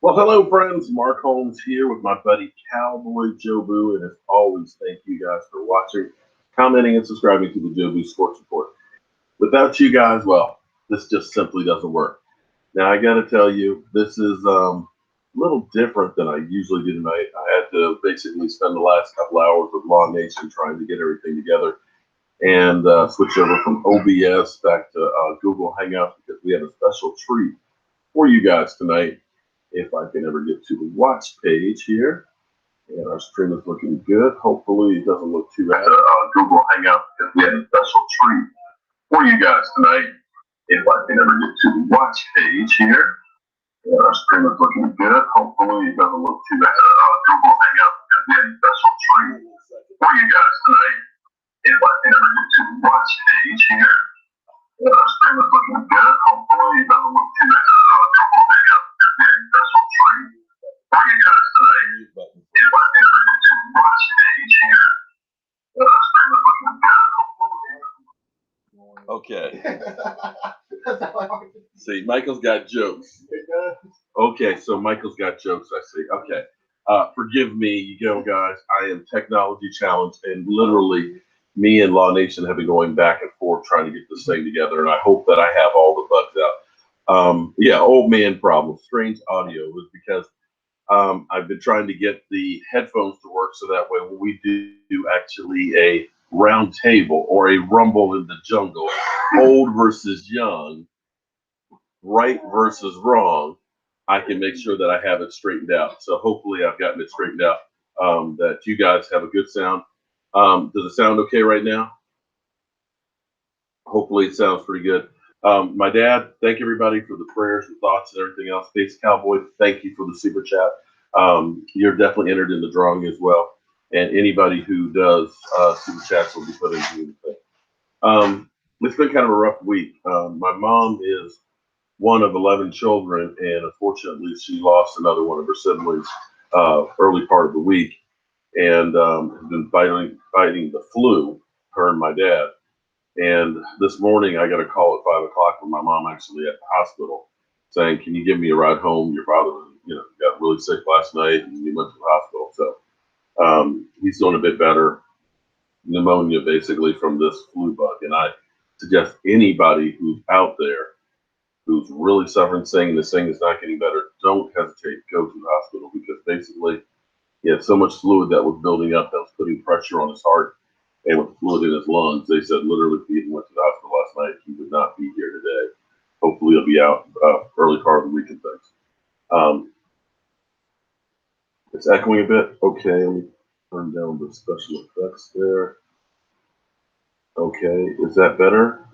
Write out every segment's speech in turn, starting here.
Well, hello, friends. Mark Holmes here with my buddy CowboyJobu, and as always, thank you guys for watching, commenting, and subscribing to the Jobu Sports Report. Without you guys, well, this just simply doesn't work. Now, I got to tell you, this is a little different than I usually do tonight. I had to basically spend the last couple hours with Law Nation trying to get everything together and switch over from OBS back to Google Hangouts because we have a special treat for you guys tonight. If I can ever get to the watch page here, and our stream is looking good. Hopefully, it doesn't look too bad. Google Hangouts because we have a special treat for you guys tonight. If I can ever get to the watch page here, and our stream is looking good. Hopefully, it doesn't look too bad. Google Hangouts because we have a special treat for you guys tonight. If I can ever get to the watch page here, and our stream is looking good. Hopefully, it doesn't look too bad. Google Hangouts because we have a special treat for you guys tonight. If I can ever get to the watch page here, and our stream is looking good. Okay. See, Michael's got jokes. Okay, so Michael's got jokes, I see. Okay. Forgive me, guys. I am technology challenged, and literally, me and Law Nation have been going back and forth trying to get this thing together, and I hope that I have all the bugs out. Yeah, old man problem. Strange audio was because I've been trying to get the headphones to work so that way when we do actually a round table or a rumble in the jungle, old versus young, right versus wrong, I can make sure that I have it straightened out. So hopefully I've gotten it straightened out, that you guys have a good sound. Does it sound okay right now? Hopefully it sounds pretty good. My dad, thank everybody for the prayers and thoughts and everything else. Space Cowboy, thank you for the super chat. You're definitely entered in the drawing as well. And anybody who does super chats will be put into the thing. It's been kind of a rough week. My mom is one of 11 children, and unfortunately, she lost another one of her siblings early part of the week, and has been fighting the flu, her and my dad. And this morning, I got a call at 5 o'clock from my mom actually at the hospital saying, "Can you give me a ride home? Your father, got really sick last night, and he went to the hospital." So he's doing a bit better. Pneumonia, basically, from this flu bug. And I suggest anybody who's out there who's really suffering, saying this thing is not getting better, don't hesitate. Go to the hospital because basically he had so much fluid that was building up that was putting pressure on his heart and with the fluid in his lungs. They said literally if he went to the hospital last night, he would not be here today. Hopefully he'll be out early part of the week and things. It's echoing a bit. Okay, let me turn down the special effects there. Okay, is that better?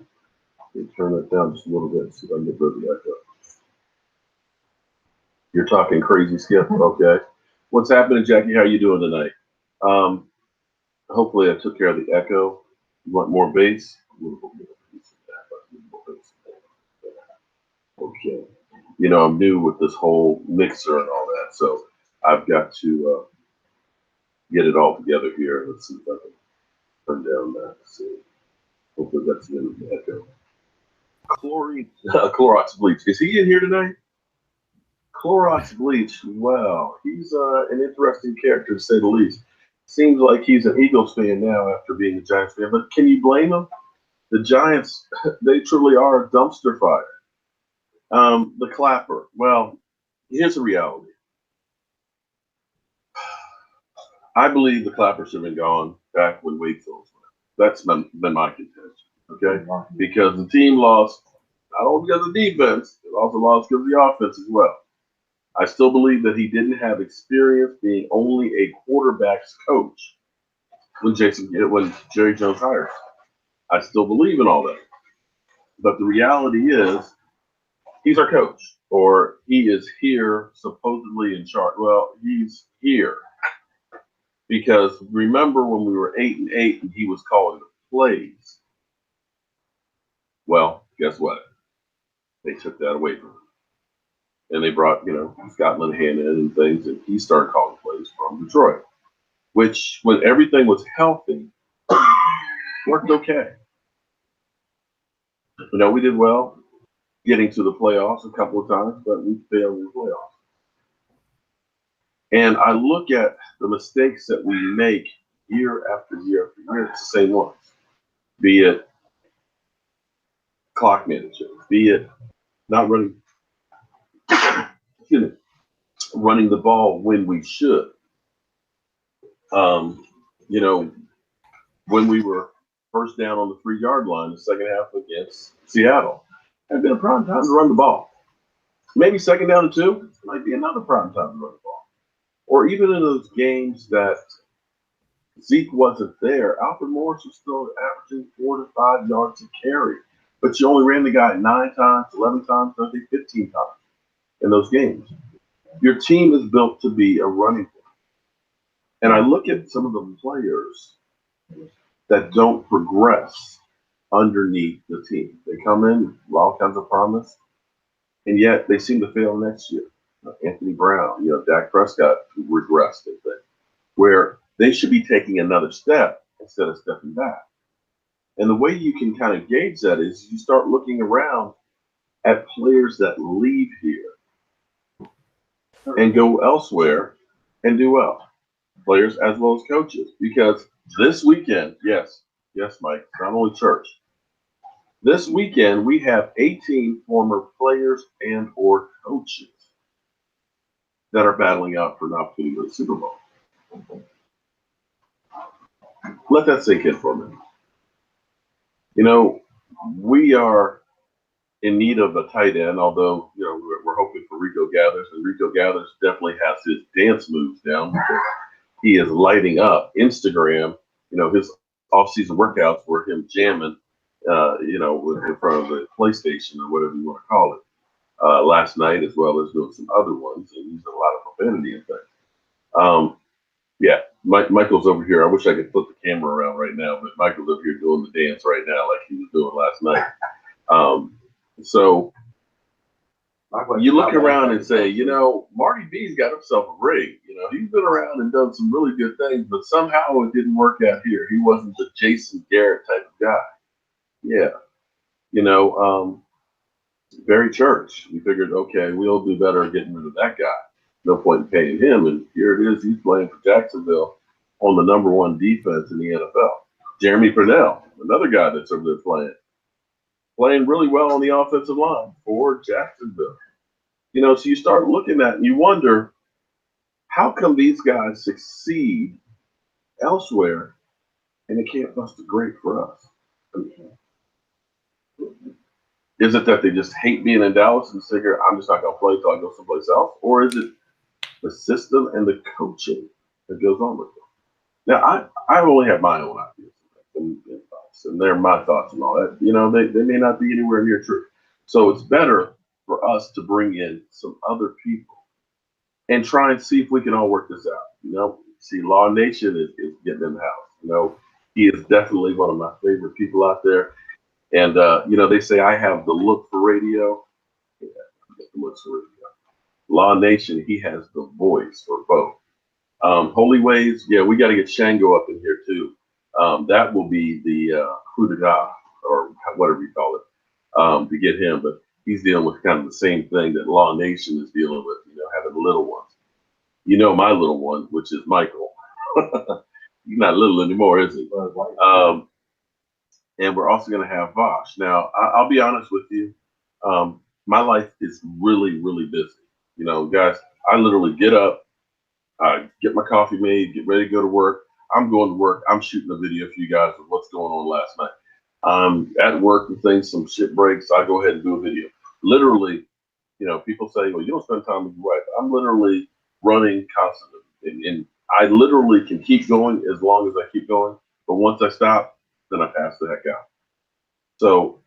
Let me turn it down just a little bit so I can get rid of the echo. You're talking crazy, Skip. Okay. What's happening, Jackie? How you doing tonight? Hopefully I took care of the echo. You want more bass? Okay. I'm new with this whole mixer and all that, so I've got to get it all together here. Let's see if I can turn down that. Let's see. Hopefully that's the end of the echo. Clorox bleach. Is he in here tonight? Clorox bleach. Wow, he's an interesting character to say the least. Seems like he's an Eagles fan now after being a Giants fan. But can you blame him? The Giants, they truly are a dumpster fire. The clapper. Well, here's the reality. I believe the clapper should have been gone back when Wade Phillips went. That's been my contention. Okay, because the team lost not only because of defense, it also lost because of the offense as well. I still believe that he didn't have experience being only a quarterback's coach when Jerry Jones hired. I still believe in all that. But the reality is he's our coach, or he is here supposedly in charge. Well, he's here because remember when we were 8-8 and he was calling the plays. Well, guess what? They took that away from him. And they brought, Scott Linehan in and things, and he started calling plays from Detroit, which, when everything was healthy, worked okay. We did well getting to the playoffs a couple of times, but we failed in the playoffs. And I look at the mistakes that we make year after year after year. It's the same ones, be it clock management, be it not running, excuse me, running the ball when we should. You know, when we were first down on the 3-yard line, the second half against Seattle, had been a prime time to run the ball. Maybe second down and 2 might be another prime time to run the ball. Or even in those games that Zeke wasn't there, Alfred Morris was still averaging 4 to 5 yards a carry. But you only ran the guy 9 times, 11 times, I think 15 times in those games. Your team is built to be a running team. And I look at some of the players that don't progress underneath the team. They come in, all kinds of promise, and yet they seem to fail next year. Anthony Brown, Dak Prescott regressed, I think, where they should be taking another step instead of stepping back. And the way you can kind of gauge that is you start looking around at players that leave here and go elsewhere and do well. Players as well as coaches. Because this weekend, yes, Mike, it's not only church. This weekend, we have 18 former players and or coaches that are battling out for an opportunity to the Super Bowl. Let that sink in for a minute. We are in need of a tight end, although, we're hoping for Rico Gathers, and Rico Gathers definitely has his dance moves down because he is lighting up Instagram. His off-season workouts were him jamming, in front of the PlayStation or whatever you want to call it, last night, as well as doing some other ones and using a lot of profanity and things. Michael's over here. I wish I could flip the camera around right now, but Michael's over here doing the dance right now like he was doing last night. So you look around and say, Marty B's got himself a rig. He's been around and done some really good things, but somehow it didn't work out here. He wasn't the Jason Garrett type of guy. Yeah. Very church. We figured, okay, we'll do better getting rid of that guy. No point in paying him. And here it is. He's playing for Jacksonville on the number 1 defense in the NFL. Jeremy Purnell, another guy that's over there playing really well on the offensive line for Jacksonville. So you start looking at it and you wonder, how come these guys succeed elsewhere and they can't bust a grape for us? Is it that they just hate being in Dallas and figure I'm just not going to play until I go someplace else? Or is it the system and the coaching that goes on with them? Now, I only have my own ideas and thoughts, and they're my thoughts and all that. They may not be anywhere near true. So it's better for us to bring in some other people and try and see if we can all work this out. See, Law Nation is getting in the house. He is definitely one of my favorite people out there. And, they say I have the look for radio. Yeah, I get the looks for radio. Law Nation, he has the voice for both. Holy Ways, yeah, we got to get Shango up in here too. That will be the coup d'etat, or whatever you call it, to get him. But he's dealing with kind of the same thing that Law Nation is dealing with, having little ones. My little one, which is Michael. He's not little anymore, is he? And we're also going to have Voch. Now, I'll be honest with you. My life is really, really busy. Guys, I literally get up, get my coffee made, get ready to go to work. I'm going to work. I'm shooting a video for you guys of what's going on last night. At work and things, some shit breaks. I go ahead and do a video. Literally, people say, well, you don't spend time with your wife. I'm literally running constantly. And I literally can keep going as long as I keep going. But once I stop, then I pass the heck out. So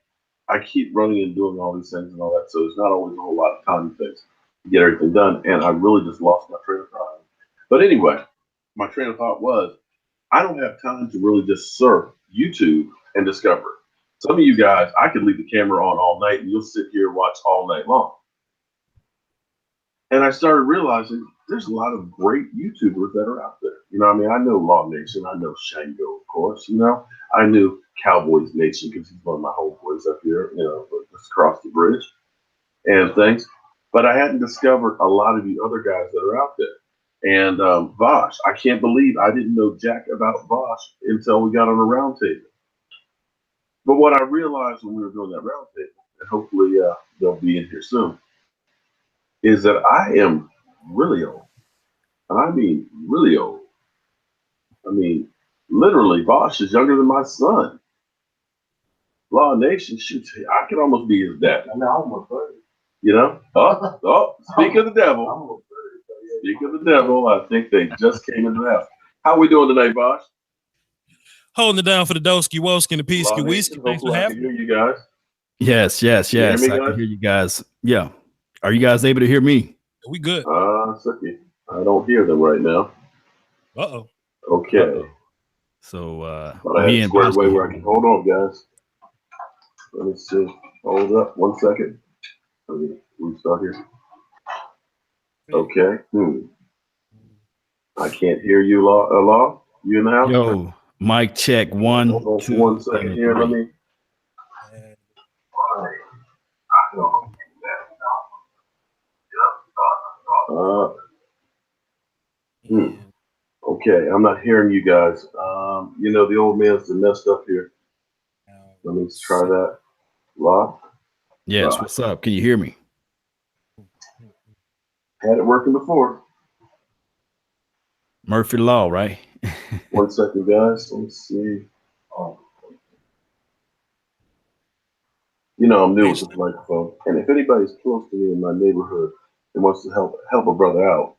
I keep running and doing all these things and all that. So there's not always a whole lot of time and things to get everything done. And I really just lost my train of thought. But anyway, my train of thought was, I don't have time to really just surf YouTube and discover. Some of you guys, I could leave the camera on all night and you'll sit here and watch all night long. And I started realizing there's a lot of great YouTubers that are out there. I know Law Nation. I know Shango, of course. I knew Cowboys Nation because he's one of my homeboys up here, just across the bridge and things. But I hadn't discovered a lot of the other guys that are out there. And Voch, I can't believe I didn't know jack about Voch until we got on the round table. But what I realized when we were doing that round table, and hopefully they'll be in here soon, is that I am really old. And I mean really old. I mean, literally, Voch is younger than my son. Law Nation, shoot, I could almost be his dad. I'm almost 30. You know? Speak of the devil. I'm almost 30. Speak of the devil. I think they just came into the house. How we doing tonight, Voch? Holding it down for the Doski Woski and the Peasky Whiskey. Thanks for Hopefully I having can me. hear you guys. Yes. Can you hear me, I guys? can hear you guys. Yeah. Are you guys able to hear me? We good. Sucky. I don't hear them right now. Uh-oh. Okay. Uh-oh. So But I me have and squared away Boston- where I can hold on, guys. Let me see. Hold up 1 second. Let me restart here. Okay. I can't hear you, Law. You in the house? Yo, mic check 1, Hold on 2, 1 second and here. Let 3. me. Okay, I'm not hearing you guys. You know, the old man's messed up here. Let me try that. Law? Yes, what's up? Can you hear me? Had it working before. Murphy Law, right? 1 second, guys. Let me see. You know, I'm new with this microphone. And if anybody's close to me in my neighborhood and wants to help a brother out,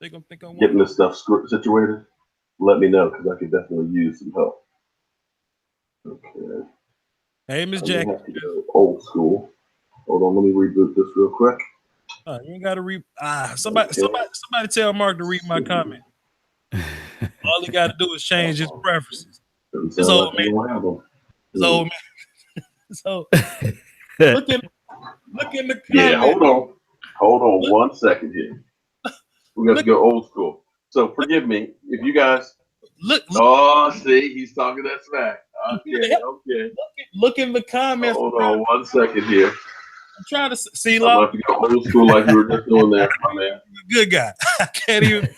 getting this stuff situated, let me know because I could definitely use some help. Okay. Hey, Miss I'm Jack. gonna have to go old school. Hold on, let me reboot this real quick. You ain't got to read. Somebody tell Mark to read my comment. All he got to do is change his preferences. This old man. This old man. So look in the comments. Yeah, hold on 1 second here. We got to go old school. So forgive me if you guys look. Oh, see, he's talking that smack. Okay. Look in the comments. Hold on 1 second here. I'm trying to see. I'm about to go old school like you were just doing there, my man. Good guy. I can't even.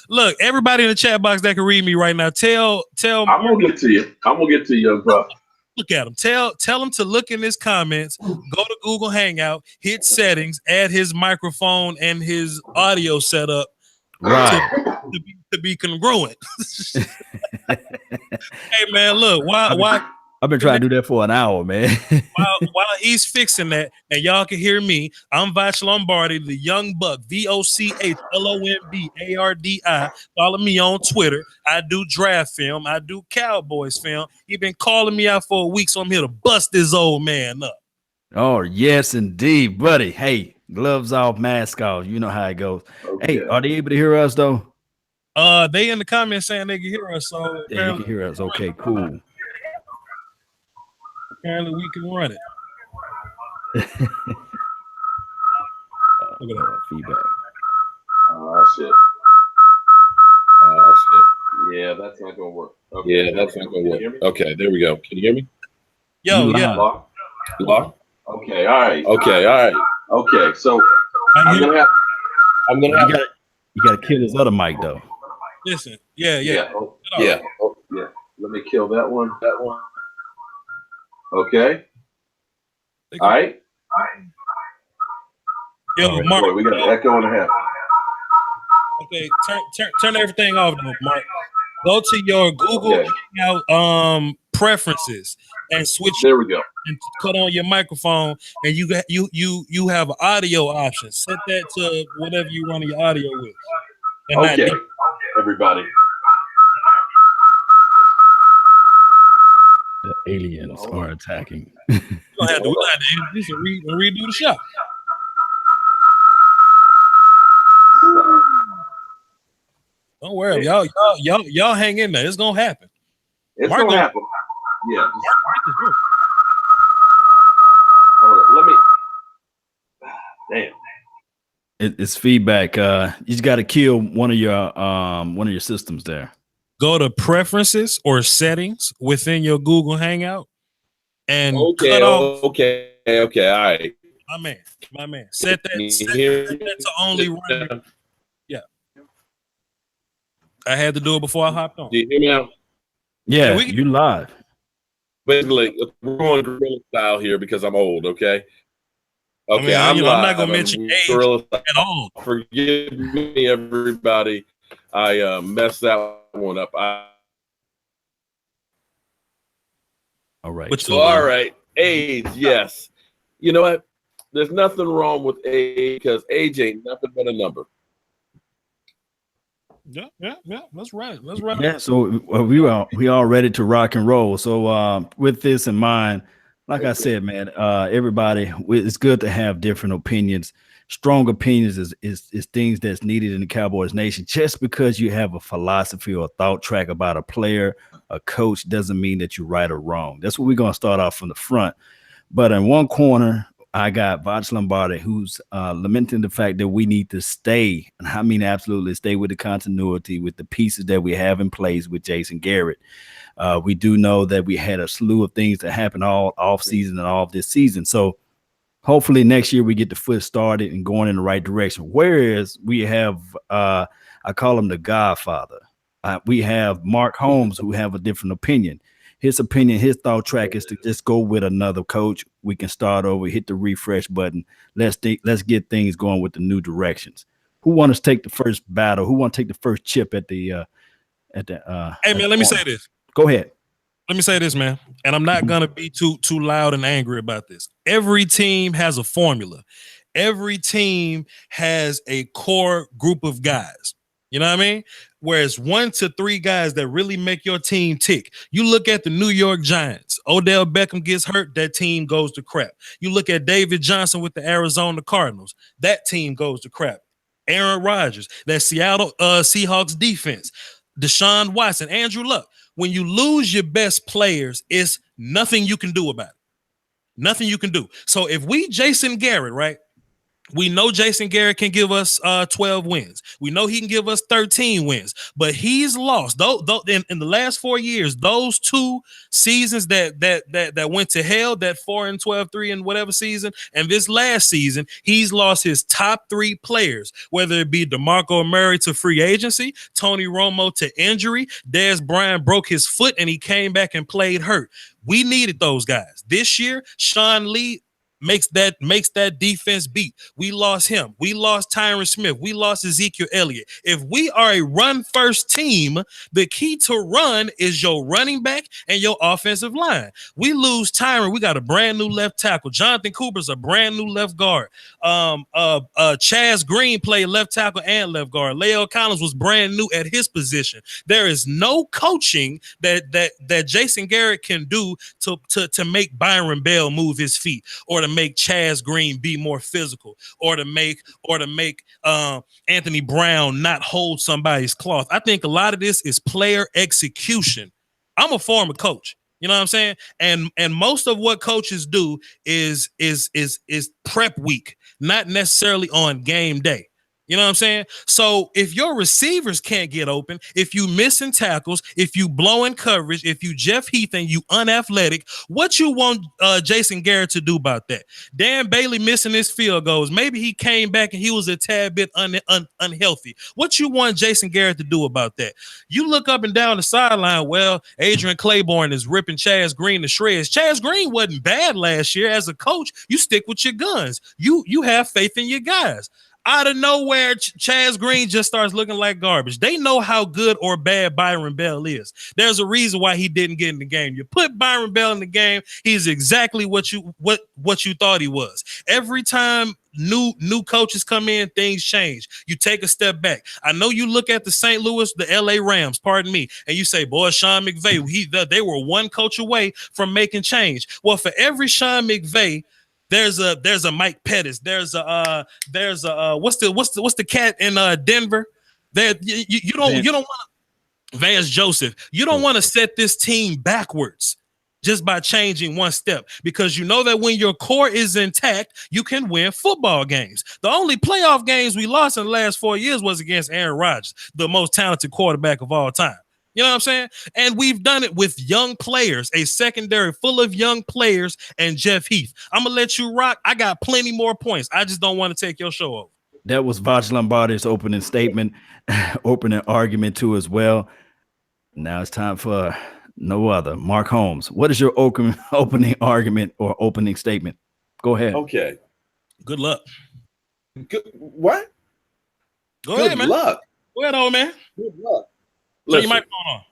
Look. Everybody in the chat box that can read me right now. Tell. I'm gonna get to you. Young bro. Look at him. Tell him to look in his comments. Go to Google Hangout. Hit settings. Add his microphone and his audio setup. Right. To be congruent. Hey man, look. Why? I've been trying to do that for an hour, man. while he's fixing that, and y'all can hear me, I'm Voch Lombardi, the Young Buck, VOCHLOMBARDI. Follow me on Twitter. I do draft film. I do Cowboys film. He been calling me out for a week, so I'm here to bust this old man up. Oh, yes, indeed, buddy. Hey, gloves off, mask off. You know how it goes. Okay. Hey, are they able to hear us, though? They in the comments saying they can hear us. So Yeah, you can hear us. Okay, cool. Apparently we can run it. Look at that feedback. Oh shit. Yeah, that's not gonna work. Okay. Yeah, that's not gonna work. Okay, there we go. Can you hear me? Yo, yeah. Law? Okay, all right. Okay, so I'm gonna have You gotta kill this other mic, though. Listen. Yeah. Yeah. Let me kill that one. Okay. All right. Yo, Mark. Boy, we got an echo and a half. Okay, turn everything off, though, Mark. Go to your Google Hangout preferences and switch. There we go. And cut on your microphone, and you have an audio option. Set that to whatever you run your audio with. And Okay, everybody. The aliens are attacking. We don't have to this and redo the show. Don't worry, y'all hang in there. It's gonna happen. It's Mark gonna happen. Yeah. Mark is good. Hold on, let me. Damn. It's feedback. You just got to kill one of your systems there. Go to preferences or settings within your Google Hangout and Okay, cut off. okay, all right. My man. Set that to only run. Yeah. I had to do it before I hopped on. Do you hear me now? Yeah, you live. Basically, we're going guerrilla style here because I'm old, okay? Okay, I'm not I'm going to mention age guerrilla at all. Forgive me, everybody. I messed that one up. All right. All right. Age, yes. You know what? There's nothing wrong with age because age ain't nothing but a number. Yeah. That's right. Yeah, so we are ready to rock and roll. So with this in mind, like I said, man, everybody, it's good to have different opinions. Strong opinions is things that's needed in the Cowboys Nation. Just because you have a philosophy or a thought track about a player, a coach, doesn't mean that you're right or wrong. That's what we're going to start off from the front. But in one corner, I got Voch Lombardi, who's lamenting the fact that we need to stay, and I mean absolutely stay with the continuity, with the pieces that we have in place with Jason Garrett. We do know that we had a slew of things that happened all off season and all of this season. So hopefully next year we get the foot started and going in the right direction. Whereas we have, I call him the Godfather. We have Mark Holmes, who have a different opinion. His opinion, his thought track is to just go with another coach. We can start over, hit the refresh button. Let's get things going with the new directions. Who wants to take the first battle? Who want to take the first chip at the Hey man, let me say this. Go ahead. Let me say this, man. And I'm not gonna be too loud and angry about this. Every team has a formula. Every team has a core group of guys. You know what I mean? Whereas 1 to 3 guys that really make your team tick. You look at the New York Giants. Odell Beckham gets hurt, that team goes to crap. You look at David Johnson with the Arizona Cardinals, that team goes to crap. Aaron Rodgers, that Seattle Seahawks defense, Deshaun Watson, Andrew Luck. When you lose your best players, it's nothing you can do about it. Nothing you can do. So if we Jason Garrett, right? We know Jason Garrett can give us 12 wins. We know he can give us 13 wins, but he's lost. Though in the last 4 years, those 2 seasons that went to hell, that 4-12-3 and whatever season, and this last season, he's lost his top 3 players, whether it be DeMarco Murray to free agency, Tony Romo to injury, Dez Bryant broke his foot and he came back and played hurt. We needed those guys. This year, Sean Lee makes that defense beat. We lost him. We lost Tyron Smith. We lost Ezekiel Elliott. If we are a run-first team, the key to run is your running back and your offensive line. We lose Tyron. We got a brand new left tackle. Jonathan Cooper's a brand new left guard. Chaz Green played left tackle and left guard. Leo Collins was brand new at his position. There is no coaching that Jason Garrett can do to make Byron Bell move his feet, or to make Chaz Green be more physical, or to make Anthony Brown not hold somebody's cloth. I think a lot of this is player execution. I'm a former coach. You know what I'm saying? And most of what coaches do is prep week, not necessarily on game day. You know what I'm saying? So if your receivers can't get open, if you missing tackles, if you blowing coverage, if you Jeff Heath and you unathletic, what you want Jason Garrett to do about that? Dan Bailey missing his field goals. Maybe he came back and he was a tad bit unhealthy. What you want Jason Garrett to do about that? You look up and down the sideline. Well, Adrian Claiborne is ripping Chaz Green to shreds. Chaz Green wasn't bad last year. As a coach, you stick with your guns. You have faith in your guys. Out of nowhere, Chaz Green just starts looking like garbage. They know how good or bad Byron Bell is. There's a reason why he didn't get in the game. You put Byron Bell in the game, he's exactly what you thought he was. Every time new coaches come in, things change. You take a step back. I know you look at the LA Rams, pardon me, and you say, boy, Sean McVay, they were one coach away from making change. Well, for every Sean McVay, there's a Mike Pettis. There's a what's the cat in Denver? There you don't want to Vance Joseph. You don't want to set this team backwards just by changing one step, because you know that when your core is intact, you can win football games. The only playoff games we lost in the last 4 years was against Aaron Rodgers, the most talented quarterback of all time. You know what I'm saying? And we've done it with young players, a secondary full of young players, and Jeff Heath. I'm going to let you rock. I got plenty more points. I just don't want to take your show over. That was Voch Lombardi's opening statement, opening argument too as well. Now it's time for no other. Mark Holmes, what is your opening argument or opening statement? Go ahead. Okay. Good luck. What? Go Good ahead, man. luck. Go ahead, old man. Good luck. Turn your microphone on.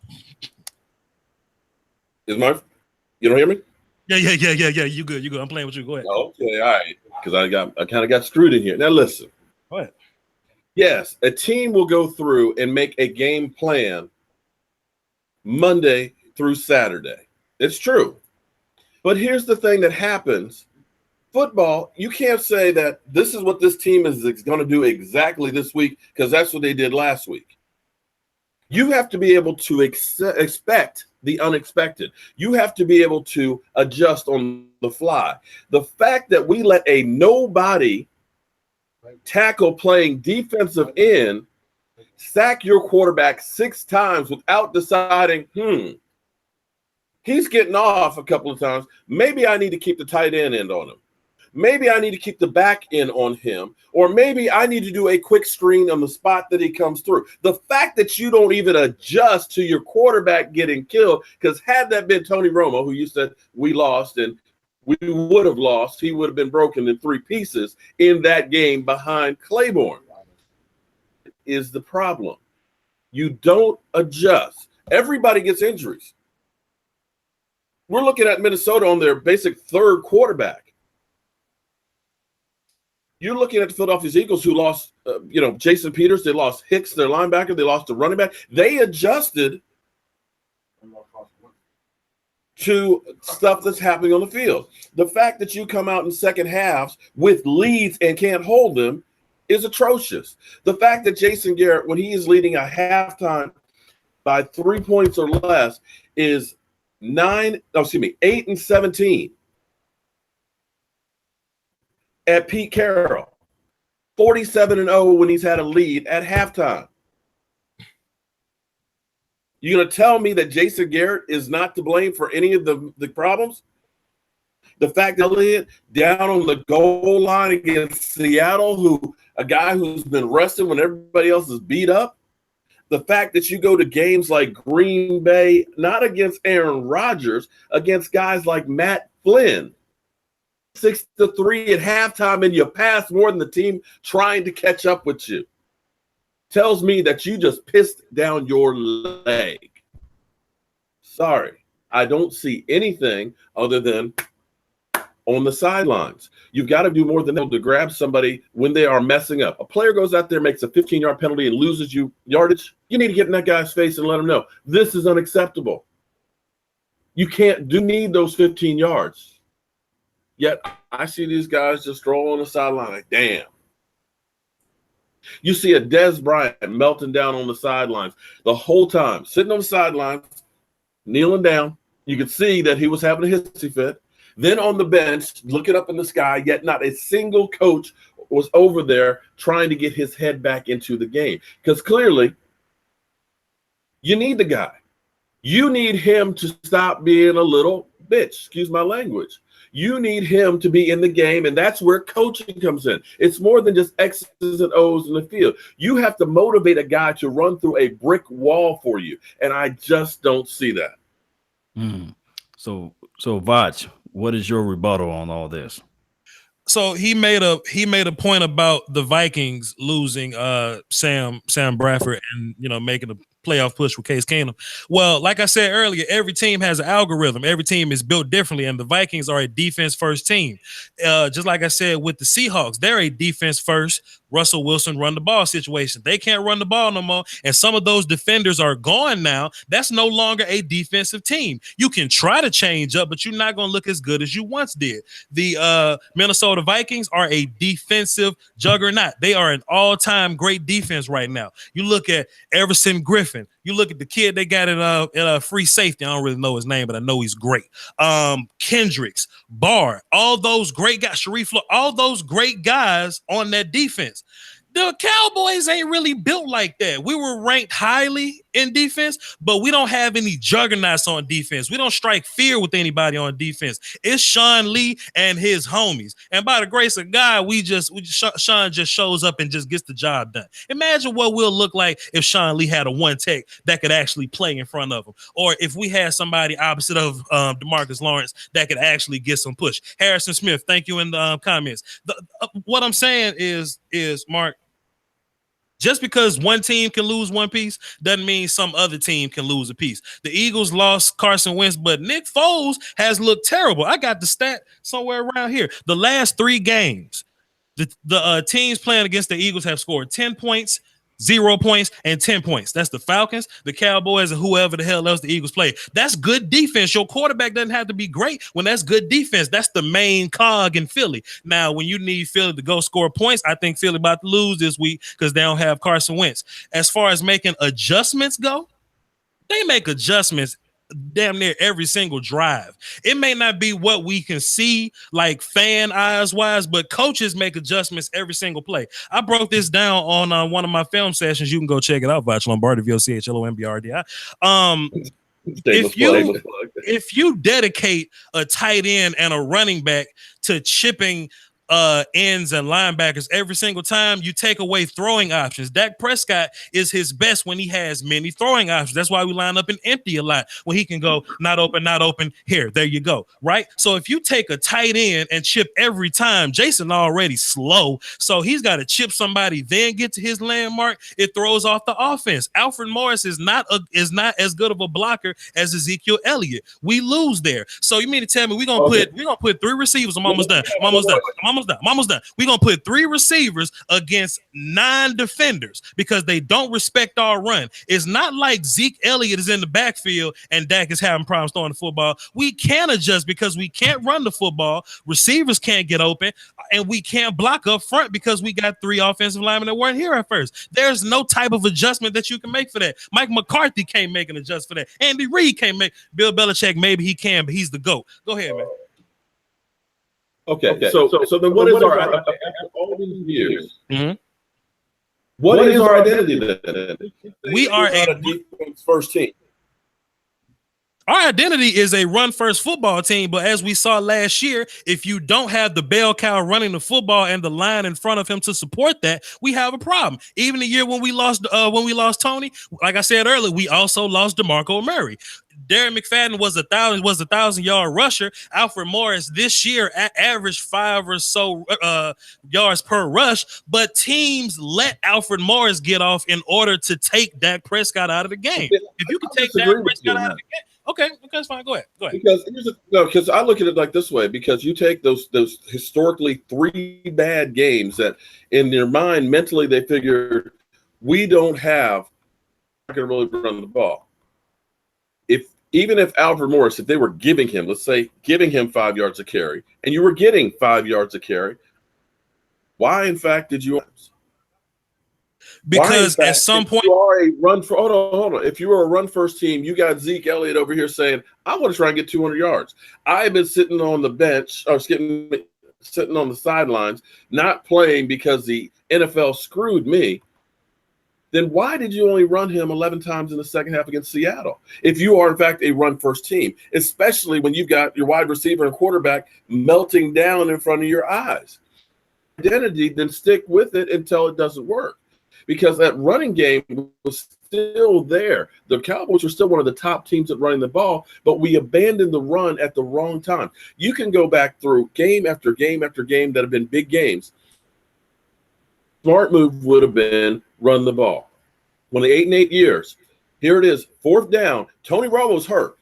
You don't hear me? Yeah. You good. I'm playing with you. Go ahead. Okay, all right. Because I kind of got screwed in here. Now listen. Go ahead. Yes, a team will go through and make a game plan Monday through Saturday. It's true. But here's the thing that happens. Football, you can't say that this is what this team is going to do exactly this week because that's what they did last week. You have to be able to expect the unexpected. You have to be able to adjust on the fly. The fact that we let a nobody tackle playing defensive end sack your quarterback 6 times without deciding, he's getting off a couple of times. Maybe I need to keep the tight end on him. Maybe I need to keep the back end on him, or maybe I need to do a quick screen on the spot that he comes through. The fact that you don't even adjust to your quarterback getting killed, because had that been Tony Romo, who you said we lost and we would have lost, he would have been broken in 3 pieces in that game behind Claiborne, is the problem. You don't adjust. Everybody gets injuries. We're looking at Minnesota on their basic 3rd quarterback. You're looking at the Philadelphia Eagles, who lost, Jason Peters. They lost Hicks, their linebacker. They lost the running back. They adjusted to stuff that's happening on the field. The fact that you come out in second halves with leads and can't hold them is atrocious. The fact that Jason Garrett, when he is leading a halftime by 3 points or less, is 8-17. At Pete Carroll, 47-0 when he's had a lead at halftime. You're going to tell me that Jason Garrett is not to blame for any of the problems? The fact that Elliott down on the goal line against Seattle, a guy who's been rested when everybody else is beat up. The fact that you go to games like Green Bay, not against Aaron Rodgers, against guys like Matt Flynn. 6-3 at halftime, and you pass more than the team trying to catch up with you. Tells me that you just pissed down your leg. Sorry, I don't see anything other than on the sidelines. You've got to do more than that to grab somebody when they are messing up. A player goes out there, makes a 15-yard penalty, and loses you yardage. You need to get in that guy's face and let him know this is unacceptable. You need those 15 yards. Yet I see these guys just stroll on the sideline like, damn. You see a Dez Bryant melting down on the sidelines the whole time, sitting on the sidelines, kneeling down. You could see that he was having a hissy fit. Then on the bench, looking up in the sky, yet not a single coach was over there trying to get his head back into the game. Because clearly, you need the guy. You need him to stop being a little bitch, excuse my language. You need him to be in the game, and that's where coaching comes in. It's more than just X's and O's in the field. You have to motivate a guy to run through a brick wall for you, and I just don't see that. So Voch, what is your rebuttal on all this? So he made a point about the Vikings losing Sam Bradford and making a playoff push with Case Keenum. Well, like I said earlier, every team has an algorithm. Every team is built differently, and the Vikings are a defense-first team. Just like I said with the Seahawks, they're a defense-first, Russell Wilson run the ball situation. They can't run the ball no more, and some of those defenders are gone now. That's no longer a defensive team. You can try to change up, but you're not going to look as good as you once did. The Minnesota Vikings are a defensive juggernaut. They are an all-time great defense right now. You look at Everson Griffin. You look at the kid they got in a free safety. I don't really know his name, but I know he's great. Kendricks, Barr, all those great guys, Sharif, all those great guys on that defense. The Cowboys ain't really built like that. We were ranked highly in defense, but we don't have any juggernauts on defense. We don't strike fear with anybody on defense. It's Sean Lee and his homies. And by the grace of God, Sean just shows up and just gets the job done. Imagine what we'll look like if Sean Lee had a one tech that could actually play in front of him, or if we had somebody opposite of DeMarcus Lawrence that could actually get some push. Harrison Smith, thank you in the comments. What I'm saying is Mark, just because one team can lose one piece doesn't mean some other team can lose a piece. The Eagles lost Carson Wentz, but Nick Foles has looked terrible. I got the stat somewhere around here. The last 3 games, the teams playing against the Eagles have scored 10 points, 0 points, and 10 points. That's the Falcons, the Cowboys, and whoever the hell else the Eagles play. That's good defense. Your quarterback doesn't have to be great when that's good defense. That's the main cog in Philly. Now, when you need Philly to go score points, I think Philly about to lose this week because they don't have Carson Wentz. As far as making adjustments go, they make adjustments damn near every single drive. It may not be what we can see like fan eyes wise, but coaches make adjustments every single play. I broke this down on one of my film sessions. You can go check it out, Voch Lombardi, VOCHLOMBRDI. If you dedicate a tight end and a running back to chipping ends and linebackers every single time, you take away throwing options. Dak Prescott is his best when he has many throwing options. That's why we line up and empty a lot when he can go not open. Here, there you go. Right. So if you take a tight end and chip every time, Jason already slow, so he's got to chip somebody, then get to his landmark. It throws off the offense. Alfred Morris is not as good of a blocker as Ezekiel Elliott. We lose there. So you mean to tell me we're gonna put 3 receivers? I'm almost done. We're going to put 3 receivers against 9 defenders because they don't respect our run. It's not like Zeke Elliott is in the backfield and Dak is having problems throwing the football. We can't adjust because we can't run the football. Receivers can't get open, and we can't block up front because we got 3 offensive linemen that weren't here at first. There's no type of adjustment that you can make for that. Mike McCarthy can't make an adjustment for that. Andy Reid can't make. Bill Belichick, maybe he can, but he's the GOAT. Go ahead, man. Okay. So then what is our, after all these years, Mm-hmm. what is our identity then? We are a defense first team. Our identity is a run-first football team, but as we saw last year, if you don't have the bell cow running the football and the line in front of him to support that, we have a problem. Even the year when we lost Tony, like I said earlier, we also lost DeMarco Murray. Darren McFadden was a 1,000-yard rusher. Alfred Morris this year averaged 5 or so yards per rush, but teams let Alfred Morris get off in order to take Dak Prescott out of the game. If you can take Dak Prescott out of the game, okay, that's fine. Go ahead. Because I look at it like this way, because you take those historically 3 bad games that in their mind mentally they figure we don't have not going to really run the ball. Even if Alfred Morris, if they were giving him, let's say, giving him 5 yards a carry, and you were getting 5 yards a carry, why, in fact, did you? Because at some point, you are a run for. Hold on. If you were a run first team, you got Zeke Elliott over here saying, "I want to try and get 200 yards." I've been sitting on the bench or sitting on the sidelines, not playing because the NFL screwed me. Then why did you only run him 11 times in the second half against Seattle? If you are, in fact, a run-first team, especially when you've got your wide receiver and quarterback melting down in front of your eyes. Identity, then stick with it until it doesn't work. Because that running game was still there. The Cowboys are still one of the top teams at running the ball, but we abandoned the run at the wrong time. You can go back through game after game after game that have been big games. Smart move would have been run the ball. When the 8 years, here it is, 4th down. Tony Romo's hurt.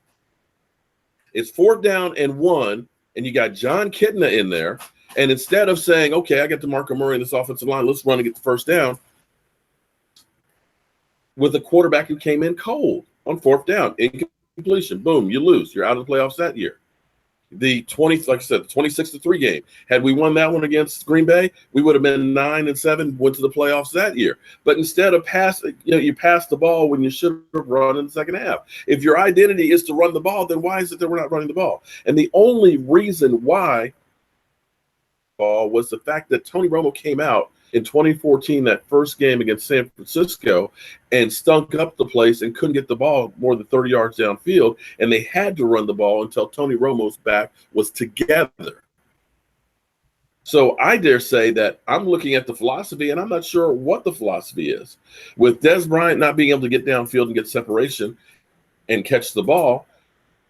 It's 4th down and 1, and you got John Kitna in there. And instead of saying, okay, I got DeMarco Murray in this offensive line, let's run and get the first down, with a quarterback who came in cold on 4th down, incompletion, boom, you lose. You're out of the playoffs that year. The 26-3 game. Had we won that one against Green Bay, we would have been 9-7, went to the playoffs that year. But instead of you passed the ball when you should have run in the second half. If your identity is to run the ball, then why is it that we're not running the ball? And the only reason why was the fact that Tony Romo came out in 2014, that first game against San Francisco, and stunk up the place and couldn't get the ball more than 30 yards downfield, and they had to run the ball until Tony Romo's back was together. So I dare say that I'm looking at the philosophy, and I'm not sure what the philosophy is. With Des Bryant not being able to get downfield and get separation and catch the ball,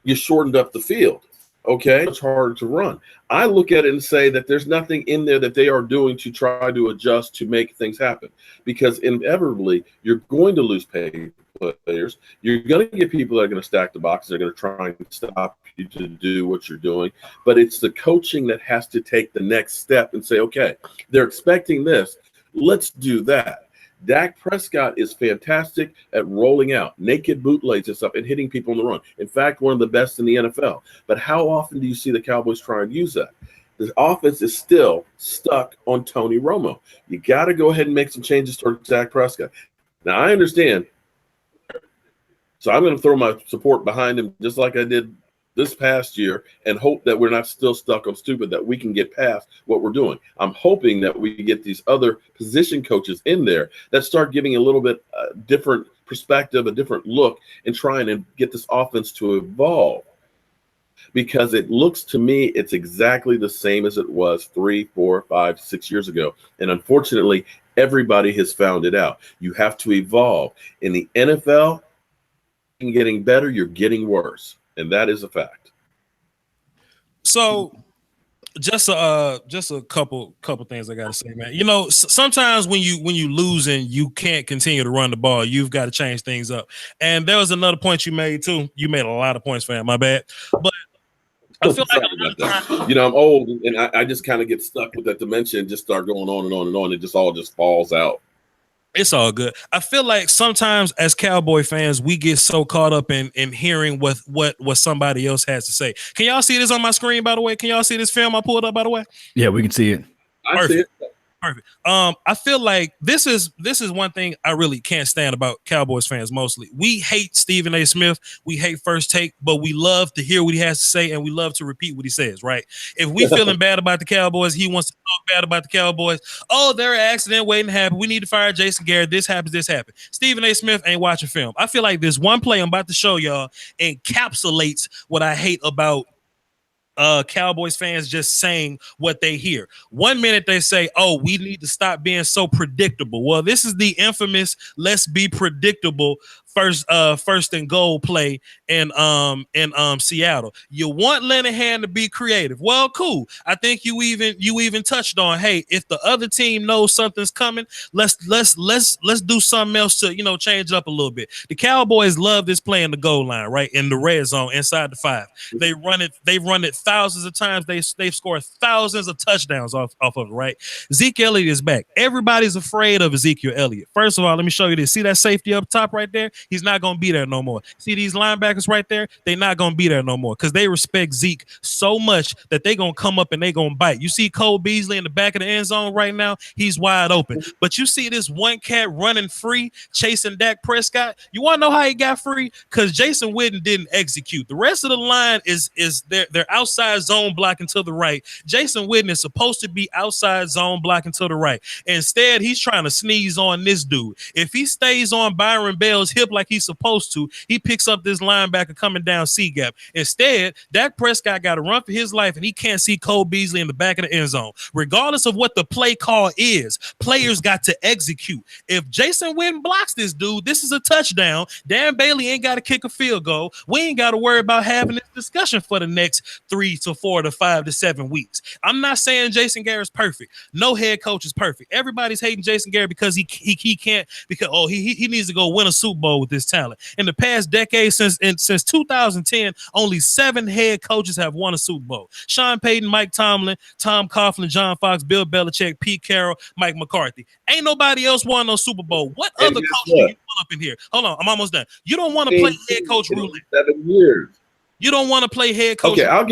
you shortened up the field. Okay, it's harder to run. I look at it and say that there's nothing in there that they are doing to try to adjust to make things happen, because inevitably you're going to lose paid players. You're going to get people that are going to stack the box. They're going to try and stop you to do what you're doing. But it's the coaching that has to take the next step and say, okay, they're expecting this. Let's do that. Dak Prescott is fantastic at rolling out naked bootlegs and stuff and hitting people on the run. In fact, one of the best in the NFL. But how often do you see the Cowboys try and use that? The offense is still stuck on Tony Romo. You got to go ahead and make some changes towards Dak Prescott. Now, I understand. So I'm going to throw my support behind him just like I did this past year and hope that we're not still stuck on stupid, that we can get past what we're doing. I'm hoping that we get these other position coaches in there that start giving a little bit different perspective, a different look, and trying to get this offense to evolve. Because it looks to me it's exactly the same as it was 3, 4, 5, 6 years ago. And unfortunately, everybody has found it out. You have to evolve. In the NFL, you're getting better, you're getting worse. And that is a fact. So just a couple things I gotta say, man. You know, sometimes when you lose and you can't continue to run the ball, you've got to change things up. And there was another point you made too. You made a lot of points, fam. My bad. But I feel like you know, I'm old and I just kind of get stuck with that dimension and just start going on and on and on. It just all just falls out. It's all good. I feel like sometimes as Cowboy fans, we get so caught up in hearing what somebody else has to say. Can y'all see this on my screen, by the way? Can y'all see this film I pulled up, by the way? Yeah, we can see it. I see it. Perfect. I feel like this is one thing I really can't stand about Cowboys fans mostly. We hate Stephen A. Smith. We hate First Take, but we love to hear what he has to say and we love to repeat what he says, right? If we feeling bad about the Cowboys, he wants to talk bad about the Cowboys. Oh, they're an accident waiting to happen. We need to fire Jason Garrett. This happens. Stephen A. Smith ain't watching film. I feel like this one play I'm about to show y'all encapsulates what I hate about Cowboys fans just saying what they hear. 1 minute they say, oh, we need to stop being so predictable. Well, this is the infamous let's be predictable first and goal play in Seattle. You want Linehan to be creative. Well, cool. I think you even touched on, hey, if the other team knows something's coming, let's do something else to, you know, change it up a little bit. The Cowboys love this play in the goal line, right? In the red zone inside the 5. They run it thousands of times. They've scored thousands of touchdowns off of it, right? Zeke Elliott is back. Everybody's afraid of Ezekiel Elliott. First of all, let me show you this. See that safety up top right there? He's not going to be there no more. See these linebackers right there? They're not going to be there no more because they respect Zeke so much that they're going to come up and they're going to bite. You see Cole Beasley in the back of the end zone right now? He's wide open. But you see this one cat running free, chasing Dak Prescott. You want to know how he got free? Because Jason Witten didn't execute. The rest of the line is they're outside zone blocking to the right. Jason Witten is supposed to be outside zone blocking to the right. Instead, he's trying to sneeze on this dude. If he stays on Byron Bell's hip like he's supposed to, he picks up this linebacker coming down C-gap. Instead, Dak Prescott got to run for his life, and he can't see Cole Beasley in the back of the end zone. Regardless of what the play call is, players got to execute. If Jason Witten blocks this dude, this is a touchdown. Dan Bailey ain't got to kick a field goal. We ain't got to worry about having this discussion for the next 3 to 4 to 5 to 7 weeks. I'm not saying Jason Garrett's perfect. No head coach is perfect. Everybody's hating Jason Garrett because he can't, because he needs to go win a Super Bowl with this talent. In the past decade, since 2010, only 7 head coaches have won a Super Bowl. Sean Payton, Mike Tomlin, Tom Coughlin, John Fox, Bill Belichick, Pete Carroll, Mike McCarthy. Ain't nobody else won no Super Bowl. What other coach do you want up in here? Hold on, I'm almost done. You don't want to play head coach roulette. 7 years. You don't want to play head coach. Okay, I'll